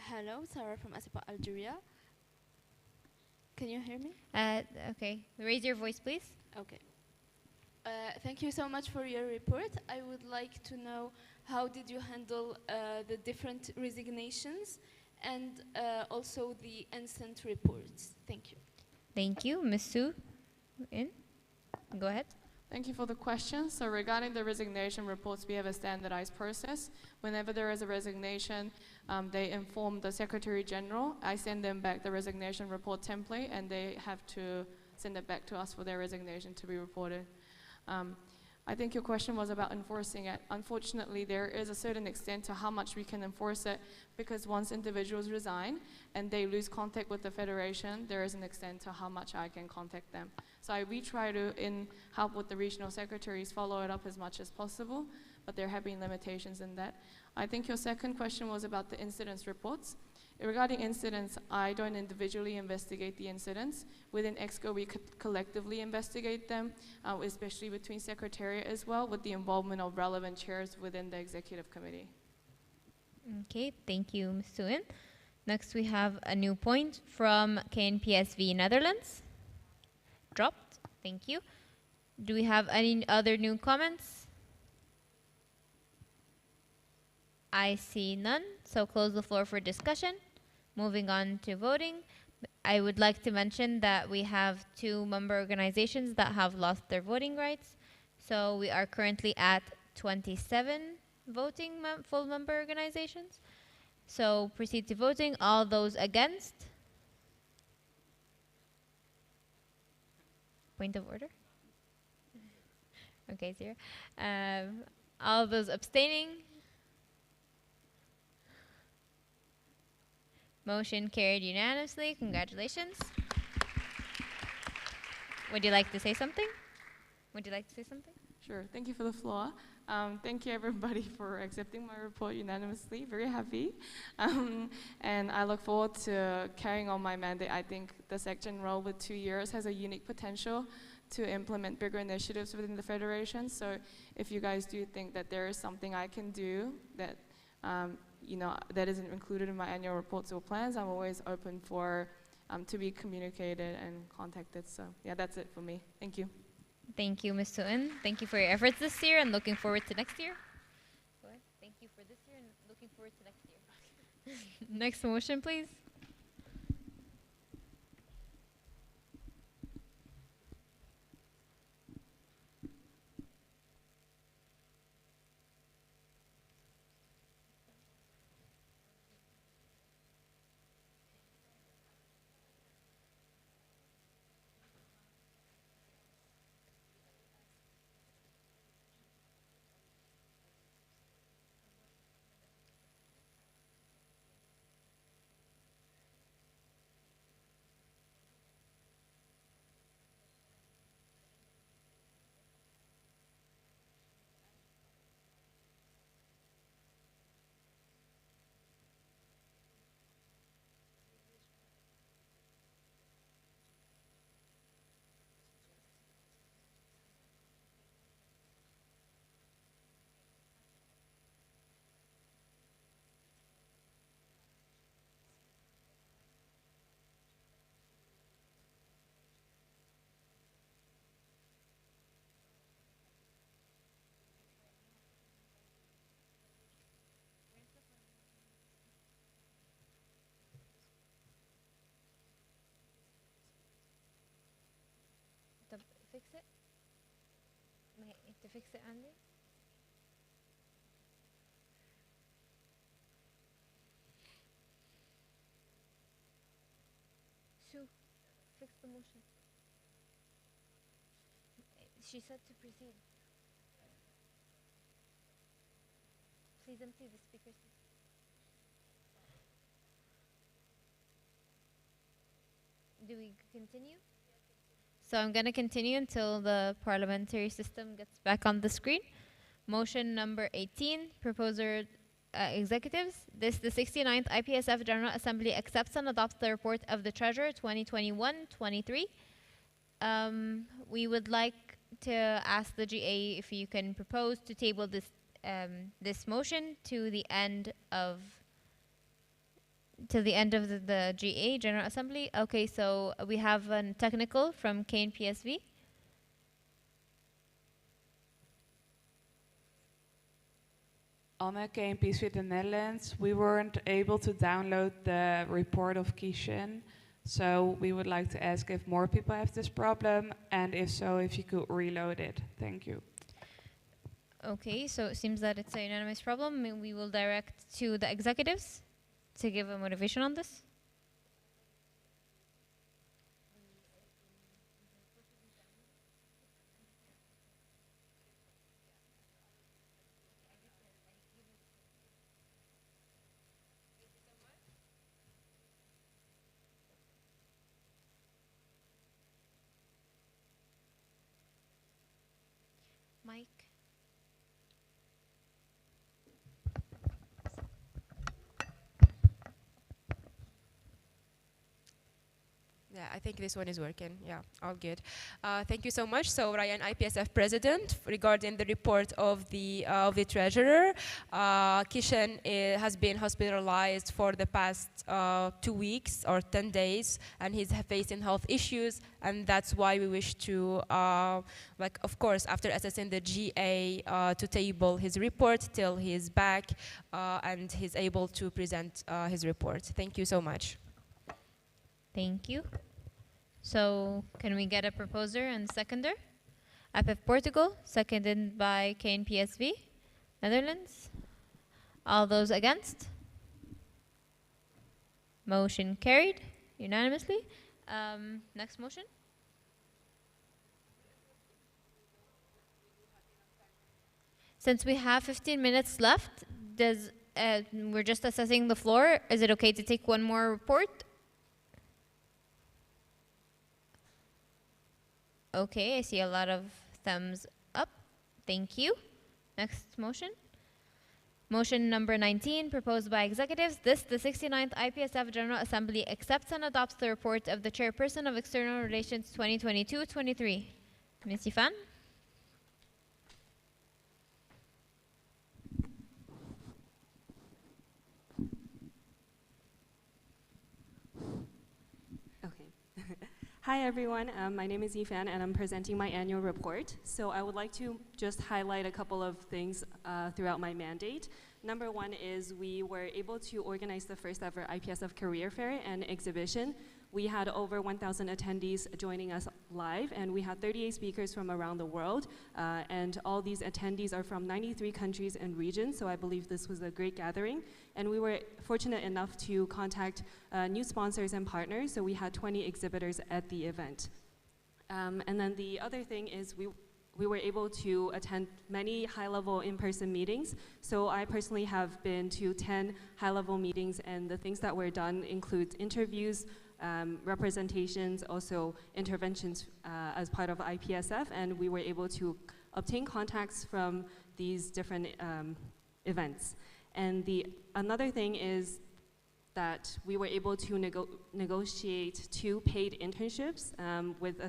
Hello, Sarah from ASEPA Algeria. Can you hear me? Okay, raise your voice, please. Okay. Thank you so much for your report. I would like to know how did you handle the different resignations and also the instant reports. Thank you. Thank you. Ms. Sue, go ahead. Thank you for the question. So regarding the resignation reports, we have a standardized process. Whenever there is a resignation, they inform the Secretary General. I send them back the resignation report template, and they have to send it back to us for their resignation to be reported. I think your question was about enforcing it. Unfortunately, there is a certain extent to how much we can enforce it, because once individuals resign and they lose contact with the Federation, there is an extent to how much I can contact them. So we try to, in help with the regional secretaries, follow it up as much as possible, but there have been limitations in that. I think your second question was about the incidents reports. Regarding incidents, I don't individually investigate the incidents. Within EXCO, we could collectively investigate them, especially between Secretariat as well, with the involvement of relevant chairs within the Executive Committee. Okay, thank you, Ms. Suin. Next, we have a new point from KNPSV Netherlands. Dropped, thank you. Do we have any other new comments? I see none, so close the floor for discussion. Moving on to voting, I would like to mention that we have 2 member organizations that have lost their voting rights. So we are currently at 27 voting full member organizations. So proceed to voting. All those against? Point of order? Okay, 0. All those abstaining? Motion carried unanimously. Congratulations. Would you like to say something? Would you like to say something? Sure. Thank you for the floor. Thank you, everybody, for accepting my report unanimously. Very happy. And I look forward to carrying on my mandate. I think the section role with 2 years has a unique potential to implement bigger initiatives within the Federation. So if you guys do think that there is something I can do that that isn't included in my annual reports or plans, I'm always open for to be communicated and contacted. So yeah, that's it for me. Thank you. Thank you, Ms. Suin. Thank you for your efforts this year and looking forward to next year. Go ahead. Thank you for this year and looking forward to next year. Next motion, please. Fix it? To fix it, Andy? to fix the motion. She said to proceed. Please empty the speaker seat. Do we continue? So I'm going to continue until the parliamentary system gets back on the screen. Motion number 18, proposer executives. This, the 69th IPSF General Assembly accepts and adopts the report of the Treasurer 2021-23. We would like to ask the GA if you can propose to table this this motion to the end of the GA General Assembly. Okay, so we have a technical from KNPSV. Anne, KNPSV the Netherlands. We weren't able to download the report of Kishen, so we would like to ask if more people have this problem, and if so, if you could reload it. Thank you. Okay, so it seems that it's a unanimous problem. We will direct to the executives to give a motivation on this. Mike. Yeah, I think this one is working. Yeah, all good. Thank you so much. So Ryan, IPSF President, regarding the report of the Treasurer, Kishen has been hospitalized for the past 2 weeks or 10 days, and he's facing health issues, and that's why we wish to, of course, after assessing the GA, to table his report till he's back and he's able to present his report. Thank you so much. Thank you. So can we get a proposer and seconder? IPF Portugal, seconded by KNPSV, Netherlands. All those against? Motion carried unanimously. Next motion. Since we have 15 minutes left, we're just assessing the floor. Is it okay to take one more report? Okay, I see a lot of thumbs up. Thank you. Next motion. Motion number 19, proposed by executives. This, the 69th IPSF General Assembly accepts and adopts the report of the Chairperson of External Relations 2022-23. Ms. Ifan. Hi everyone, my name is Ifan and I'm presenting my annual report. So I would like to just highlight a couple of things throughout my mandate. Number one is we were able to organize the first ever IPSF Career Fair and exhibition. We had over 1,000 attendees joining us live, and we had 38 speakers from around the world, and all these attendees are from 93 countries and regions, so I believe this was a great gathering. And we were fortunate enough to contact new sponsors and partners, so we had 20 exhibitors at the event. And then the other thing is we were able to attend many high-level in-person meetings. So I personally have been to 10 high-level meetings, and the things that were done include interviews, representations, also interventions as part of IPSF, and we were able to obtain contacts from these different events. And another thing is that we were able to negotiate 2 paid internships with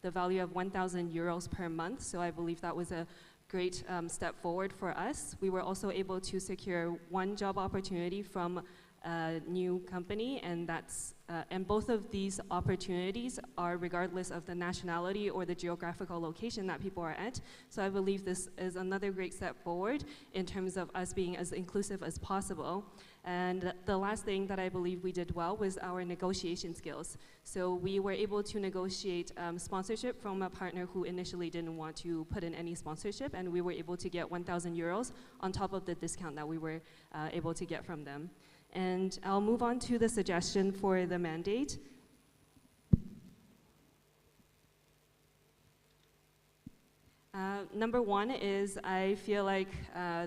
the value of 1,000 euros per month, so I believe that was a great step forward for us. We were also able to secure 1 job opportunity from a new company, and and both of these opportunities are regardless of the nationality or the geographical location that people are at. So I believe this is another great step forward in terms of us being as inclusive as possible. And the last thing that I believe we did well was our negotiation skills. So we were able to negotiate sponsorship from a partner who initially didn't want to put in any sponsorship, and we were able to get 1,000 euros on top of the discount that we were able to get from them. And I'll move on to the suggestion for the mandate. Number one is I feel like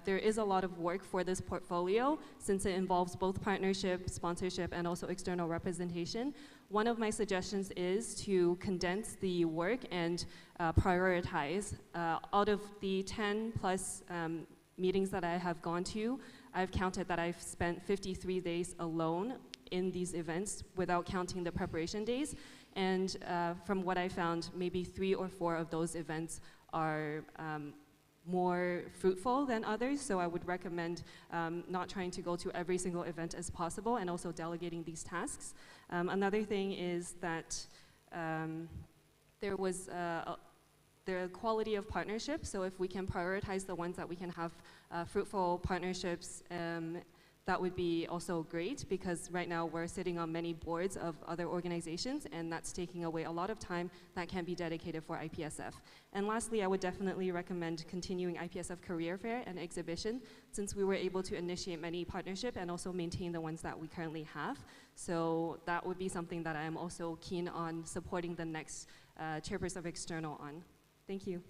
there is a lot of work for this portfolio since it involves both partnership, sponsorship, and also external representation. One of my suggestions is to condense the work and prioritize. Out of the 10 plus meetings that I have gone to, I've counted that I've spent 53 days alone in these events without counting the preparation days. And from what I found, maybe 3 or 4 of those events are more fruitful than others, so I would recommend not trying to go to every single event as possible and also delegating these tasks. Another thing is that there was the quality of partnerships, so if we can prioritize the ones that we can have fruitful partnerships, that would be also great, because right now we're sitting on many boards of other organizations, and that's taking away a lot of time that can be dedicated for IPSF. And lastly, I would definitely recommend continuing IPSF Career Fair and Exhibition, since we were able to initiate many partnership and also maintain the ones that we currently have. So that would be something that I am also keen on supporting the next chairperson of external on. Thank you.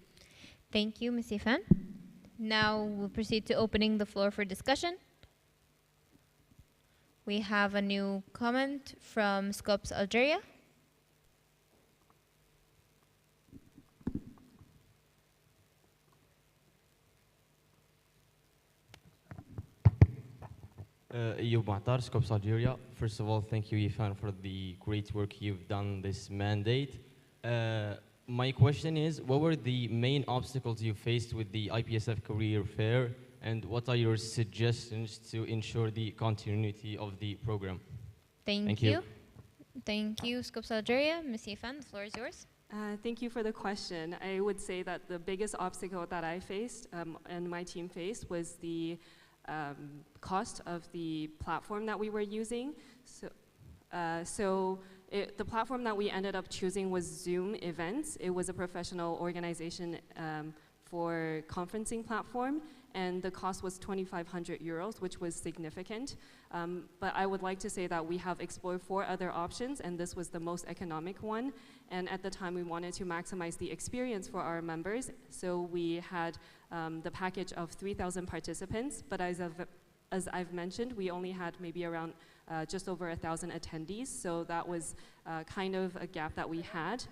Thank you, Ms. Ifan. Now we'll proceed to opening the floor for discussion. We have a new comment from Scopes Algeria. Ayoub Mahtar, Scopes Algeria. First of all, thank you, Ifan, for the great work you've done this mandate. My question is, what were the main obstacles you faced with the IPSF Career Fair, and what are your suggestions to ensure the continuity of the program? Thank you. Thank you, Scopes Algeria. Ms. Ifan, the floor is yours. Thank you for the question. I would say that the biggest obstacle that I faced and my team faced was the cost of the platform that we were using. The platform that we ended up choosing was Zoom Events. It was a professional organization for conferencing platform, and the cost was 2,500 euros, which was significant. But I would like to say that we have explored 4 other options, and this was the most economic one. And at the time, we wanted to maximize the experience for our members, so we had the package of 3,000 participants, but as I've mentioned, we only had maybe around just over 1,000 attendees, so that was kind of a gap that we had.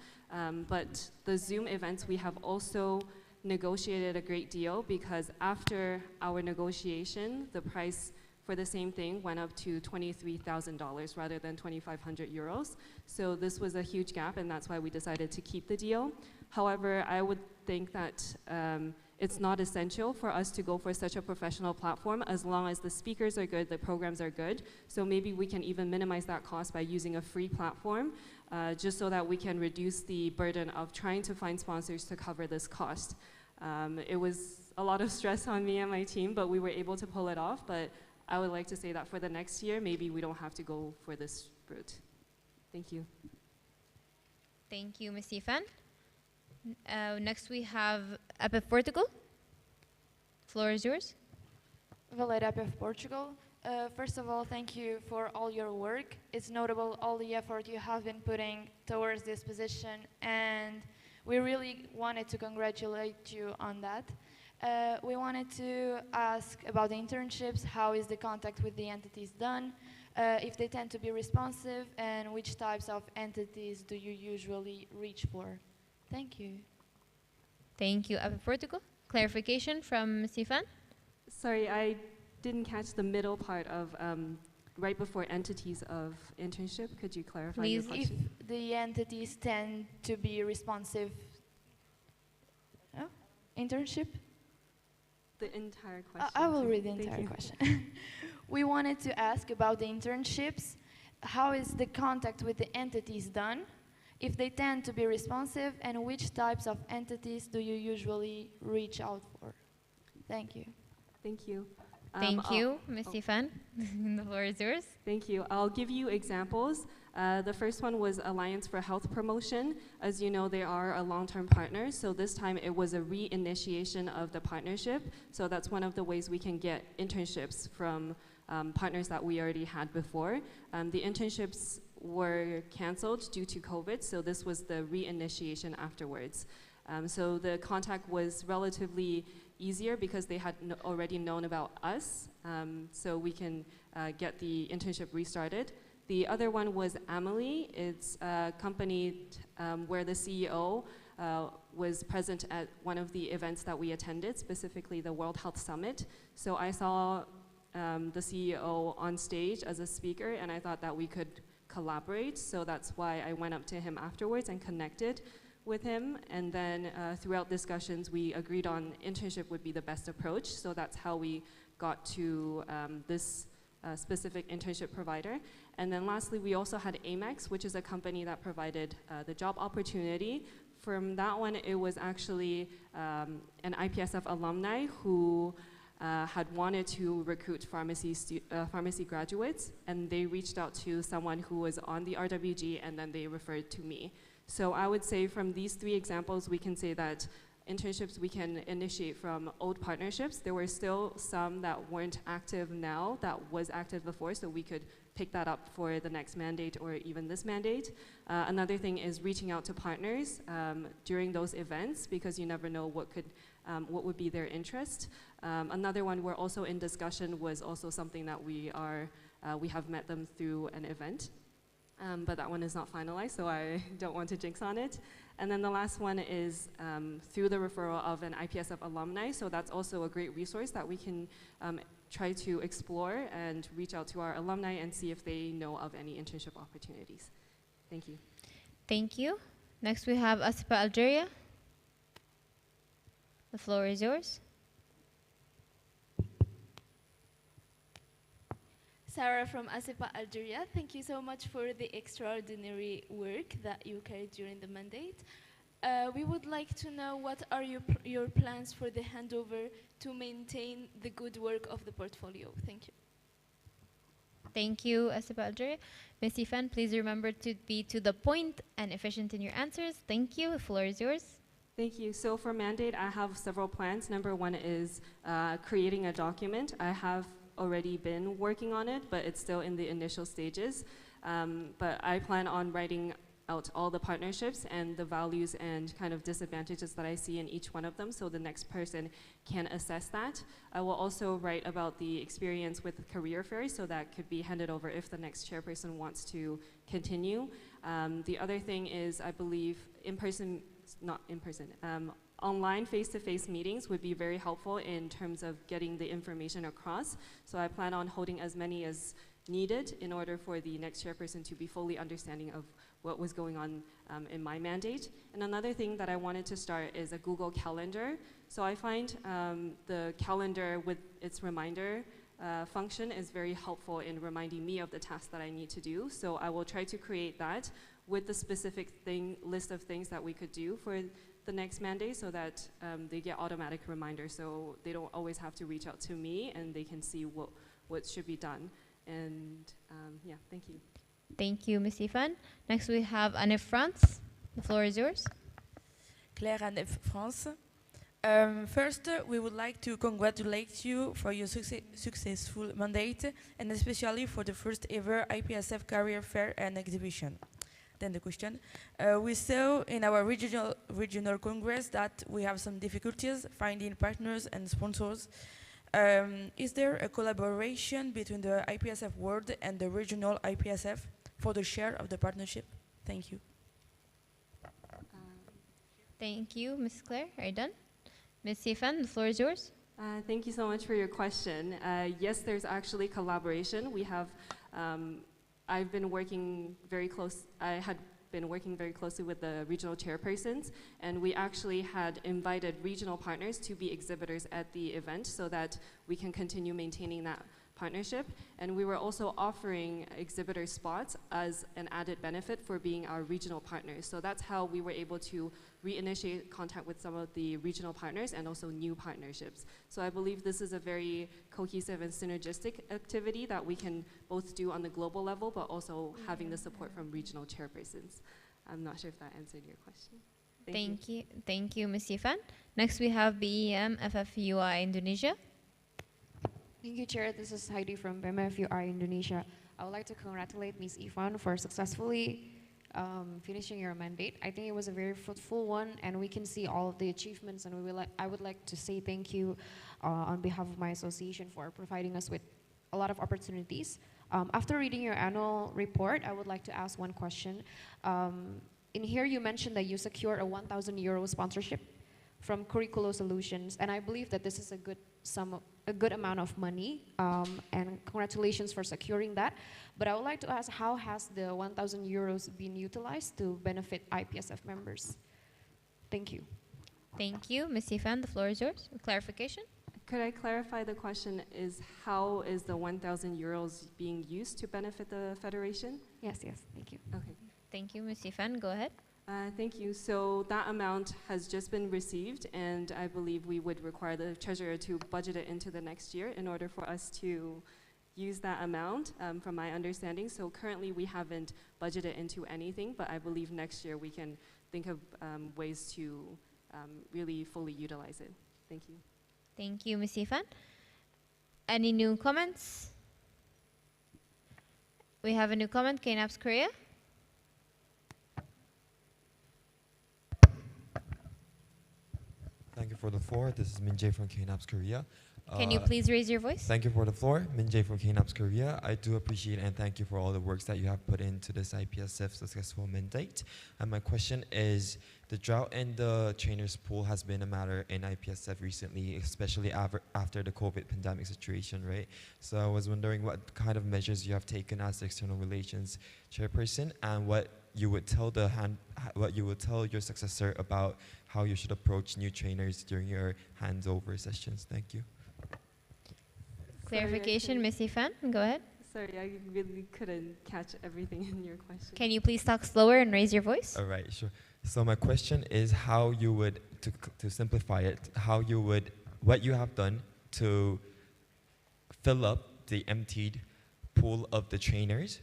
But the Zoom events, we have also negotiated a great deal, because after our negotiation, the price for the same thing went up to $23,000 rather than 2,500 euros. So this was a huge gap, and that's why we decided to keep the deal. However, I would think that it's not essential for us to go for such a professional platform as long as the speakers are good, the programs are good. So maybe we can even minimize that cost by using a free platform, just so that we can reduce the burden of trying to find sponsors to cover this cost. It was a lot of stress on me and my team, but we were able to pull it off. But I would like to say that for the next year, maybe we don't have to go for this route. Thank you. Thank you, Ms. Ifan. Next we have IPSF Portugal. Floor is yours. Valeria, IPSF Portugal. First of all, thank you for all your work. It's notable all the effort you have been putting towards this position, and we really wanted to congratulate you on that. We wanted to ask about the internships. How is the contact with the entities done? If they tend to be responsive, and which types of entities do you usually reach for? Thank you. Thank you, IPSF Portugal. Clarification from Ms. Ifan. Sorry, I didn't catch the middle part of right before entities of internship. Could you clarify your question? If the entities tend to be responsive. Oh, internship? The entire question. I will read the entire question. We wanted to ask about the internships. How is the contact with the entities done? If they tend to be responsive, and which types of entities do you usually reach out for? Thank you. Thank you. Thank you, Ms. Ifan. The floor is yours. Thank you. I'll give you examples. The first one was Alliance for Health Promotion. As you know, they are a long-term partner, so this time it was a reinitiation of the partnership. So that's one of the ways we can get internships from partners that we already had before. The internships were canceled due to COVID, so this was the reinitiation afterwards. So the contact was relatively easier because they had already known about us, so we can get the internship restarted. The other one was Amelie. It's a company where the CEO was present at one of the events that we attended, specifically the World Health Summit. So I saw the CEO on stage as a speaker, and I thought that we could collaborate. So that's why I went up to him afterwards and connected with him. And then throughout discussions, we agreed on internship would be the best approach. So that's how we got to this specific internship provider. And then lastly, we also had Amex, which is a company that provided the job opportunity. From that one, it was actually an IPSF alumni who had wanted to recruit pharmacy graduates, and they reached out to someone who was on the RWG, and then they referred to me. So I would say from these three examples, we can say that internships we can initiate from old partnerships. There were still some that weren't active now that was active before, so we could pick that up for the next mandate or even this mandate. Another thing is reaching out to partners during those events, because you never know what would be their interest. Another one we're also in discussion was also something that we have met them through an event. But that one is not finalized, so I don't want to jinx on it. And then the last one is through the referral of an IPSF alumni, so that's also a great resource that we can try to explore and reach out to our alumni and see if they know of any internship opportunities. Thank you. Thank you. Next we have Asipa Algeria. The floor is yours. Sarah from ASEPA Algeria, thank you so much for the extraordinary work that you carried during the mandate. We would like to know what are your plans for the handover to maintain the good work of the portfolio. Thank you. Thank you, ASEPA Algeria. Ms. Ifan, please remember to be to the point and efficient in your answers. Thank you. The floor is yours. Thank you. So for mandate, I have several plans. Number one is creating a document. I have already been working on it, but it's still in the initial stages. But I plan on writing out all the partnerships and the values and kind of disadvantages that I see in each one of them, so the next person can assess that. I will also write about the experience with career fairs, so that could be handed over if the next chairperson wants to continue. The other thing is, I believe online face-to-face meetings would be very helpful in terms of getting the information across. So I plan on holding as many as needed in order for the next chairperson to be fully understanding of what was going on in my mandate. And another thing that I wanted to start is a Google Calendar. So I find the calendar with its reminder function is very helpful in reminding me of the tasks that I need to do. So I will try to create that with the specific list of things that we could do for the next mandate, so that they get automatic reminders, so they don't always have to reach out to me and they can see what should be done. And yeah, thank you. Thank you, Ms. Ifan. Next we have Anne France. The floor is yours. Claire Anne France. First, we would like to congratulate you for your successful mandate, and especially for the first ever IPSF career fair and exhibition. Then the question. We saw in our regional congress that we have some difficulties finding partners and sponsors. Is there a collaboration between the IPSF world and the regional IPSF for the share of the partnership? Thank you. Thank you, Ms. Claire. Are you done? Ms. Ifan, the floor is yours. Thank you so much for your question. Yes, there's actually collaboration. We have I've been working very close. I had been working very closely with the regional chairpersons, and we actually had invited regional partners to be exhibitors at the event so that we can continue maintaining that partnership. And we were also offering exhibitor spots as an added benefit for being our regional partners. So that's how we were able to reinitiate contact with some of the regional partners and also new partnerships. So I believe this is a very cohesive and synergistic activity that we can both do on the global level, but also having the support from regional chairpersons. I'm not sure if that answered your question. Thank you. Thank you, Ms. Ifan. Next we have BEM FFUI Indonesia. Thank you, Chair. This is Heidi from BEM FFUI Indonesia. I would like to congratulate Ms. Ifan for successfully finishing your mandate. I think it was a very fruitful one, and we can see all of the achievements, and I would like to say thank you on behalf of my association for providing us with a lot of opportunities. After reading your annual report, I would like to ask one question. In here, you mentioned that you secured a 1,000 euro sponsorship from Curriculo Solutions, and I believe that this is a good amount of money, and congratulations for securing that. But I would like to ask, how has the 1,000 euros been utilized to benefit IPSF members? Thank you. Thank you. Ms. Ifan, the floor is yours. Clarification? Could I clarify the question is how is the 1,000 euros being used to benefit the Federation? Yes, thank you. Okay. Thank you, Ms. Ifan. Go ahead. Thank you. So that amount has just been received, and I believe we would require the treasurer to budget it into the next year in order for us to use that amount, from my understanding. So currently we haven't budgeted into anything, but I believe next year we can think of ways to really fully utilize it. Thank you. Thank you, Ms. Ifan. Any new comments? We have a new comment, KNAPS Korea. Thank you for the floor. This is Min Jae from KNAPS Korea. Can you please raise your voice? Thank you for the floor. Min Jae from KNAPS Korea. I do appreciate and thank you for all the works that you have put into this IPSF successful mandate. And my question is, the drought in the trainers pool has been a matter in IPSF recently, especially after the COVID pandemic situation, right? So I was wondering what kind of measures you have taken as the external relations chairperson, and what you would tell your successor about how you should approach new trainers during your handover sessions. Thank you. Clarification, Ms. Ifan, go ahead. Sorry, I really couldn't catch everything in your question. Can you please talk slower and raise your voice? All right, sure. So my question is how you would, to simplify it, what you have done to fill up the emptied pool of the trainers.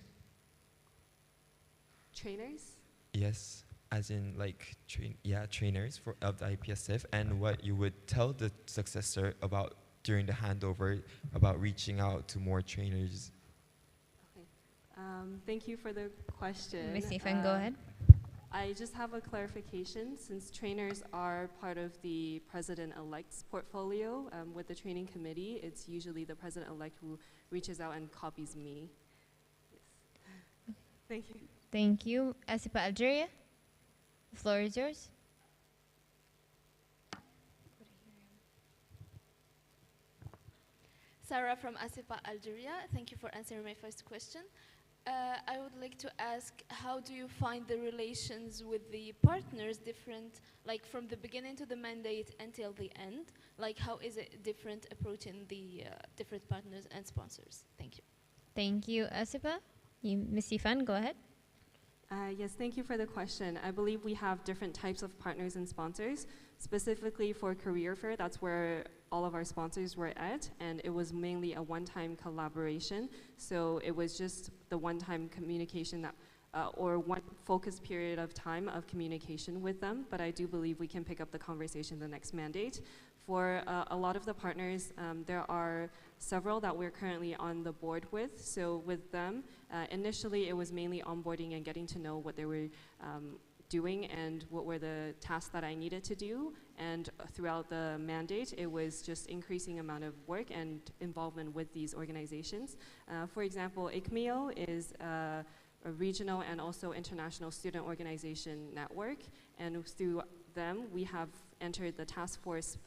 Trainers? Yes, as in like trainers of the IPSF, and what you would tell the successor about during the handover about reaching out to more trainers. Okay. Thank you for the question. Ms. Ifan, go ahead. I just have a clarification. Since trainers are part of the president-elect's portfolio with the training committee, it's usually the president-elect who reaches out and copies me. Yes. Thank you. Thank you. Asipa, Algeria, the floor is yours. Sarah from ASEPA Algeria. Thank you for answering my first question. I would like to ask, how do you find the relations with the partners different, like from the beginning to the mandate until the end? Like how is it different approaching the different partners and sponsors? Thank you. Thank you, Asipa. Ms. Ifan, go ahead. Yes, thank you for the question. I believe we have different types of partners and sponsors. Specifically for Career Fair, that's where all of our sponsors were at, and it was mainly a one-time collaboration. So it was just the one-time communication that, or one focused period of time of communication with them, but I do believe we can pick up the conversation the next mandate. For a lot of the partners, there are several that we're currently on the board with. So with them, initially it was mainly onboarding and getting to know what they were doing and what were the tasks that I needed to do. And throughout the mandate, it was just increasing amount of work and involvement with these organizations. For example, ICMEO is a regional and also international student organization network. And through them, we have entered the task force,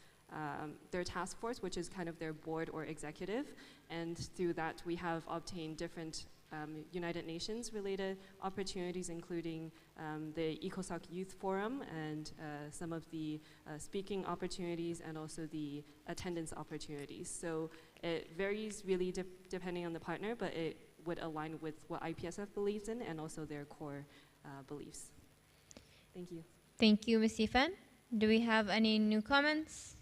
their task force, which is kind of their board or executive. And through that, we have obtained different United Nations related opportunities, including the ECOSOC Youth Forum and some of the speaking opportunities and also the attendance opportunities. So it varies really depending on the partner, but it would align with what IPSF believes in and also their core beliefs. Thank you. Thank you, Ms. Ifan. Do we have any new comments?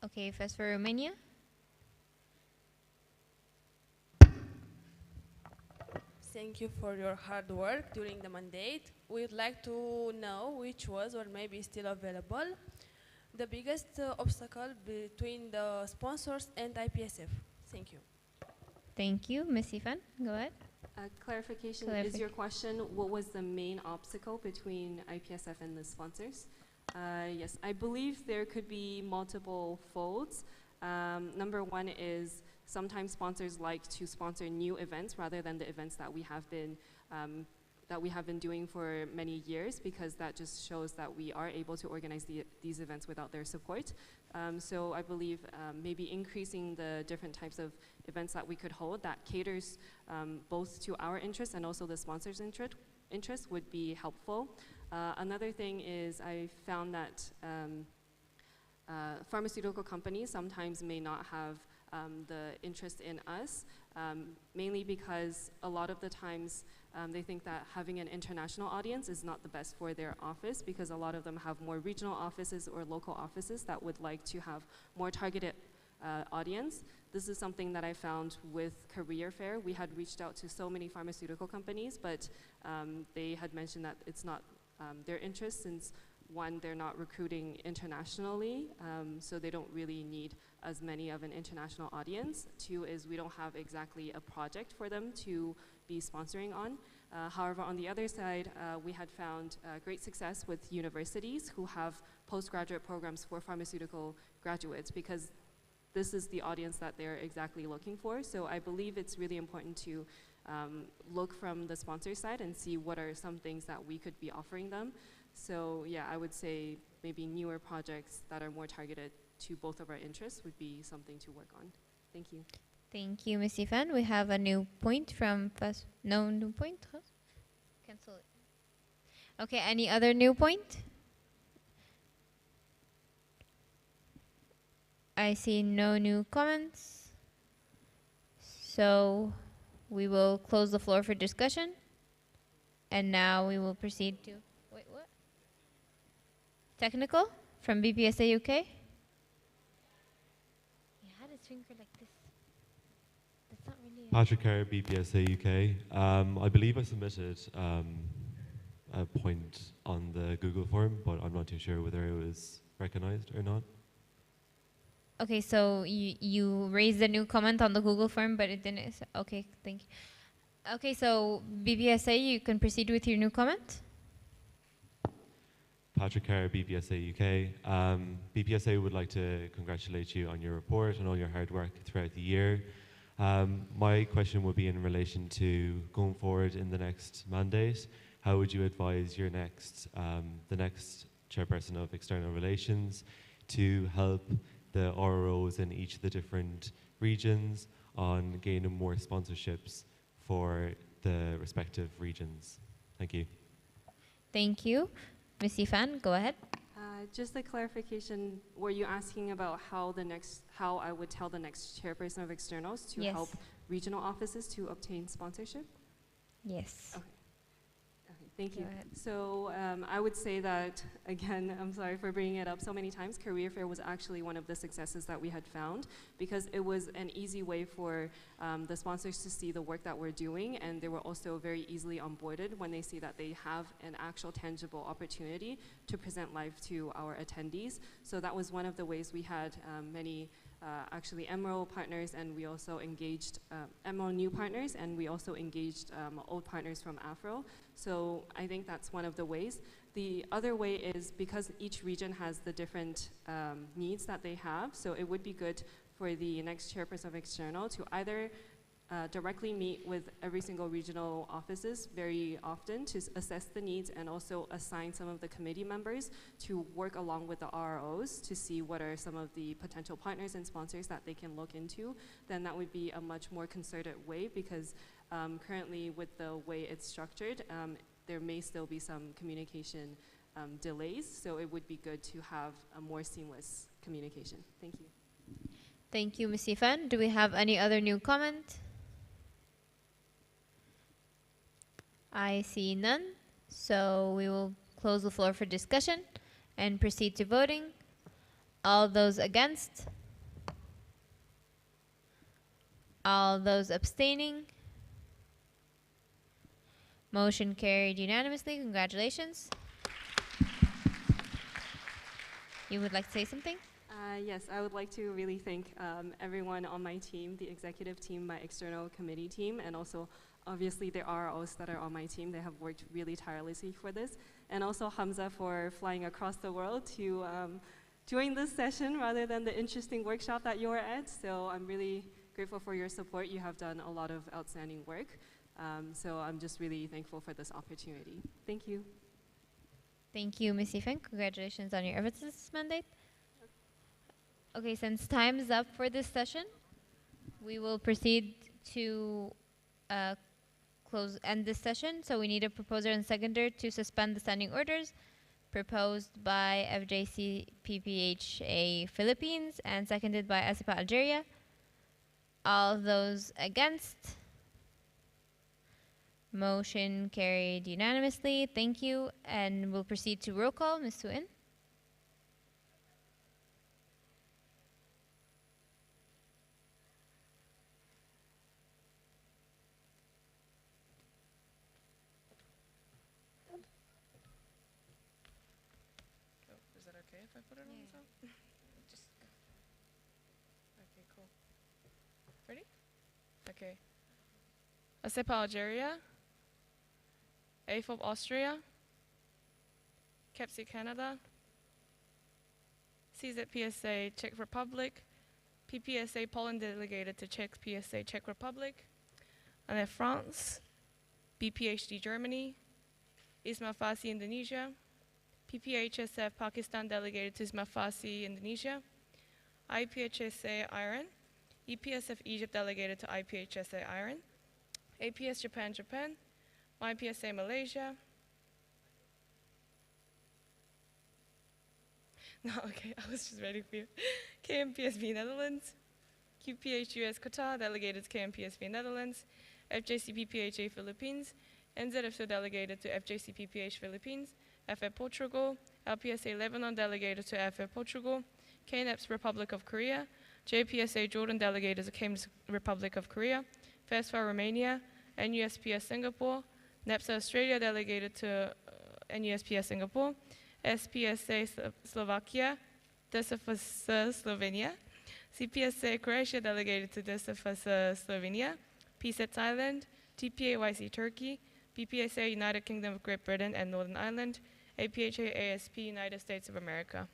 Okay, first for Romania. Thank you for your hard work during the mandate. We would like to know which was, or maybe still available, the biggest obstacle between the sponsors and IPSF. Thank you. Thank you. Ms. Ifan, go ahead. Clarification, is your question, what was the main obstacle between IPSF and the sponsors? Yes, I believe there could be multiple folds. Number one is sometimes sponsors like to sponsor new events rather than the events that we have been doing for many years, because that just shows that we are able to organize these events without their support. So I believe maybe increasing the different types of events that we could hold that caters both to our interests and also the sponsors' interest would be helpful. Another thing is I found that pharmaceutical companies sometimes may not have the interest in us, mainly because a lot of the times they think that having an international audience is not the best for their office, because a lot of them have more regional offices or local offices that would like to have more targeted audience. This is something that I found with Career Fair. We had reached out to so many pharmaceutical companies, but they had mentioned that it's not their interest, since one, they're not recruiting internationally, so they don't really need as many of an international audience. Two is we don't have exactly a project for them to be sponsoring on. However, on the other side, we had found great success with universities who have postgraduate programs for pharmaceutical graduates, because this is the audience that they're exactly looking for. So I believe it's really important to look from the sponsor side and see what are some things that we could be offering them. So yeah, I would say maybe newer projects that are more targeted to both of our interests would be something to work on. Thank you. Thank you, Ms. Ifan. We have a new point from no new point? Huh? Cancel it. Okay, any other new point? I see no new comments. So we will close the floor for discussion. And now we will proceed to, wait, what? Technical from BPSA UK. He had his finger like this. That's not really Patrick Kerr, BPSA UK. I believe I submitted a point on the Google form, but I'm not too sure whether it was recognized or not. Okay, so you raised a new comment on the Google form, but it didn't. Okay, thank you. Okay, so BPSA, you can proceed with your new comment. Patrick Kerr, BPSA UK. BPSA would like to congratulate you on your report and all your hard work throughout the year. My question would be in relation to going forward in the next mandate. How would you advise your the next chairperson of external relations to help the RROs in each of the different regions on gaining more sponsorships for the respective regions? Thank you. Thank you. Ms. Ifan, go ahead. Just a clarification, were you asking about how I would tell the next chairperson of externals to help regional offices to obtain sponsorship? Yes. Okay. Thank you. So I would say that, again, I'm sorry for bringing it up so many times, Career Fair was actually one of the successes that we had found, because it was an easy way for the sponsors to see the work that we're doing, and they were also very easily onboarded when they see that they have an actual tangible opportunity to present live to our attendees. So that was one of the ways we had many actually Emerald partners, and we also engaged Emerald new partners, and we also engaged old partners from Afro. So I think that's one of the ways. The other way is because each region has the different needs that they have, so it would be good for the next chairperson of external to either directly meet with every single regional offices very often to assess the needs, and also assign some of the committee members to work along with the RROs to see what are some of the potential partners and sponsors that they can look into. Then that would be a much more concerted way, because currently with the way it's structured, there may still be some communication delays, so it would be good to have a more seamless communication. Thank you. Thank you, Ms. Ifan. Do we have any other new comment? I see none, so we will close the floor for discussion and proceed to voting. All those against? All those abstaining? Motion carried unanimously. Congratulations. You would like to say something? Yes, I would like to really thank everyone on my team, the executive team, my external committee team, and also Obviously, there are ROs that are on my team. They have worked really tirelessly for this. And also Hamza for flying across the world to join this session rather than the interesting workshop that you were at. So I'm really grateful for your support. You have done a lot of outstanding work. So I'm just really thankful for this opportunity. Thank you. Thank you, Ms. Ifan. Congratulations on your efforts this mandate. Okay, since time is up for this session, we will proceed to end this session. So we need a proposer and seconder to suspend the standing orders proposed by FJC PPHA Philippines and seconded by ASIPA Algeria. All those against? Motion carried unanimously. Thank you. And we'll proceed to roll call. Ms. Suin. Is that okay if I put it on the top? Just okay, cool. Ready? Okay. ASIPA Algeria, AFOB Austria, KEPSI Canada, CZPSA Czech Republic, PPSA Poland delegated to Czech PSA Czech Republic, and France, BPHD Germany, ISMA FASI Indonesia, PPHSF Pakistan delegated to ISMA FASI Indonesia, IPHSA Iran, EPSF Egypt delegated to IPHSA Iran, APS Japan, MyPSA Malaysia. No, okay, I was just ready for you. KMPSV Netherlands, QPH US Qatar, delegated to KMPSV Netherlands, FJCPPHA Philippines, NZFSO delegated to FJCPPH Philippines, FF Portugal, LPSA Lebanon delegated to FF Portugal, KNEPS Republic of Korea, JPSA Jordan delegated to KNEPS Republic of Korea, FESFA Romania, NUSPS Singapore, NEPSA Australia delegated to NUSPS Singapore, SPSA Slovakia, DSFSA Slovenia, CPSA Croatia delegated to DSFSA Slovenia, PSET Thailand, TPAYC Turkey, BPSA United Kingdom of Great Britain and Northern Ireland, APHA ASP United States of America.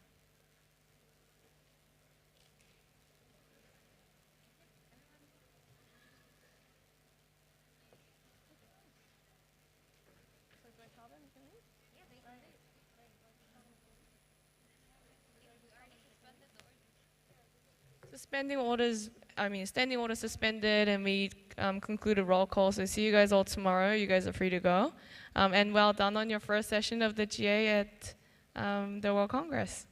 Standing order suspended, and we concluded roll call. So see you guys all tomorrow. You guys are free to go. And well done on your first session of the GA at the World Congress.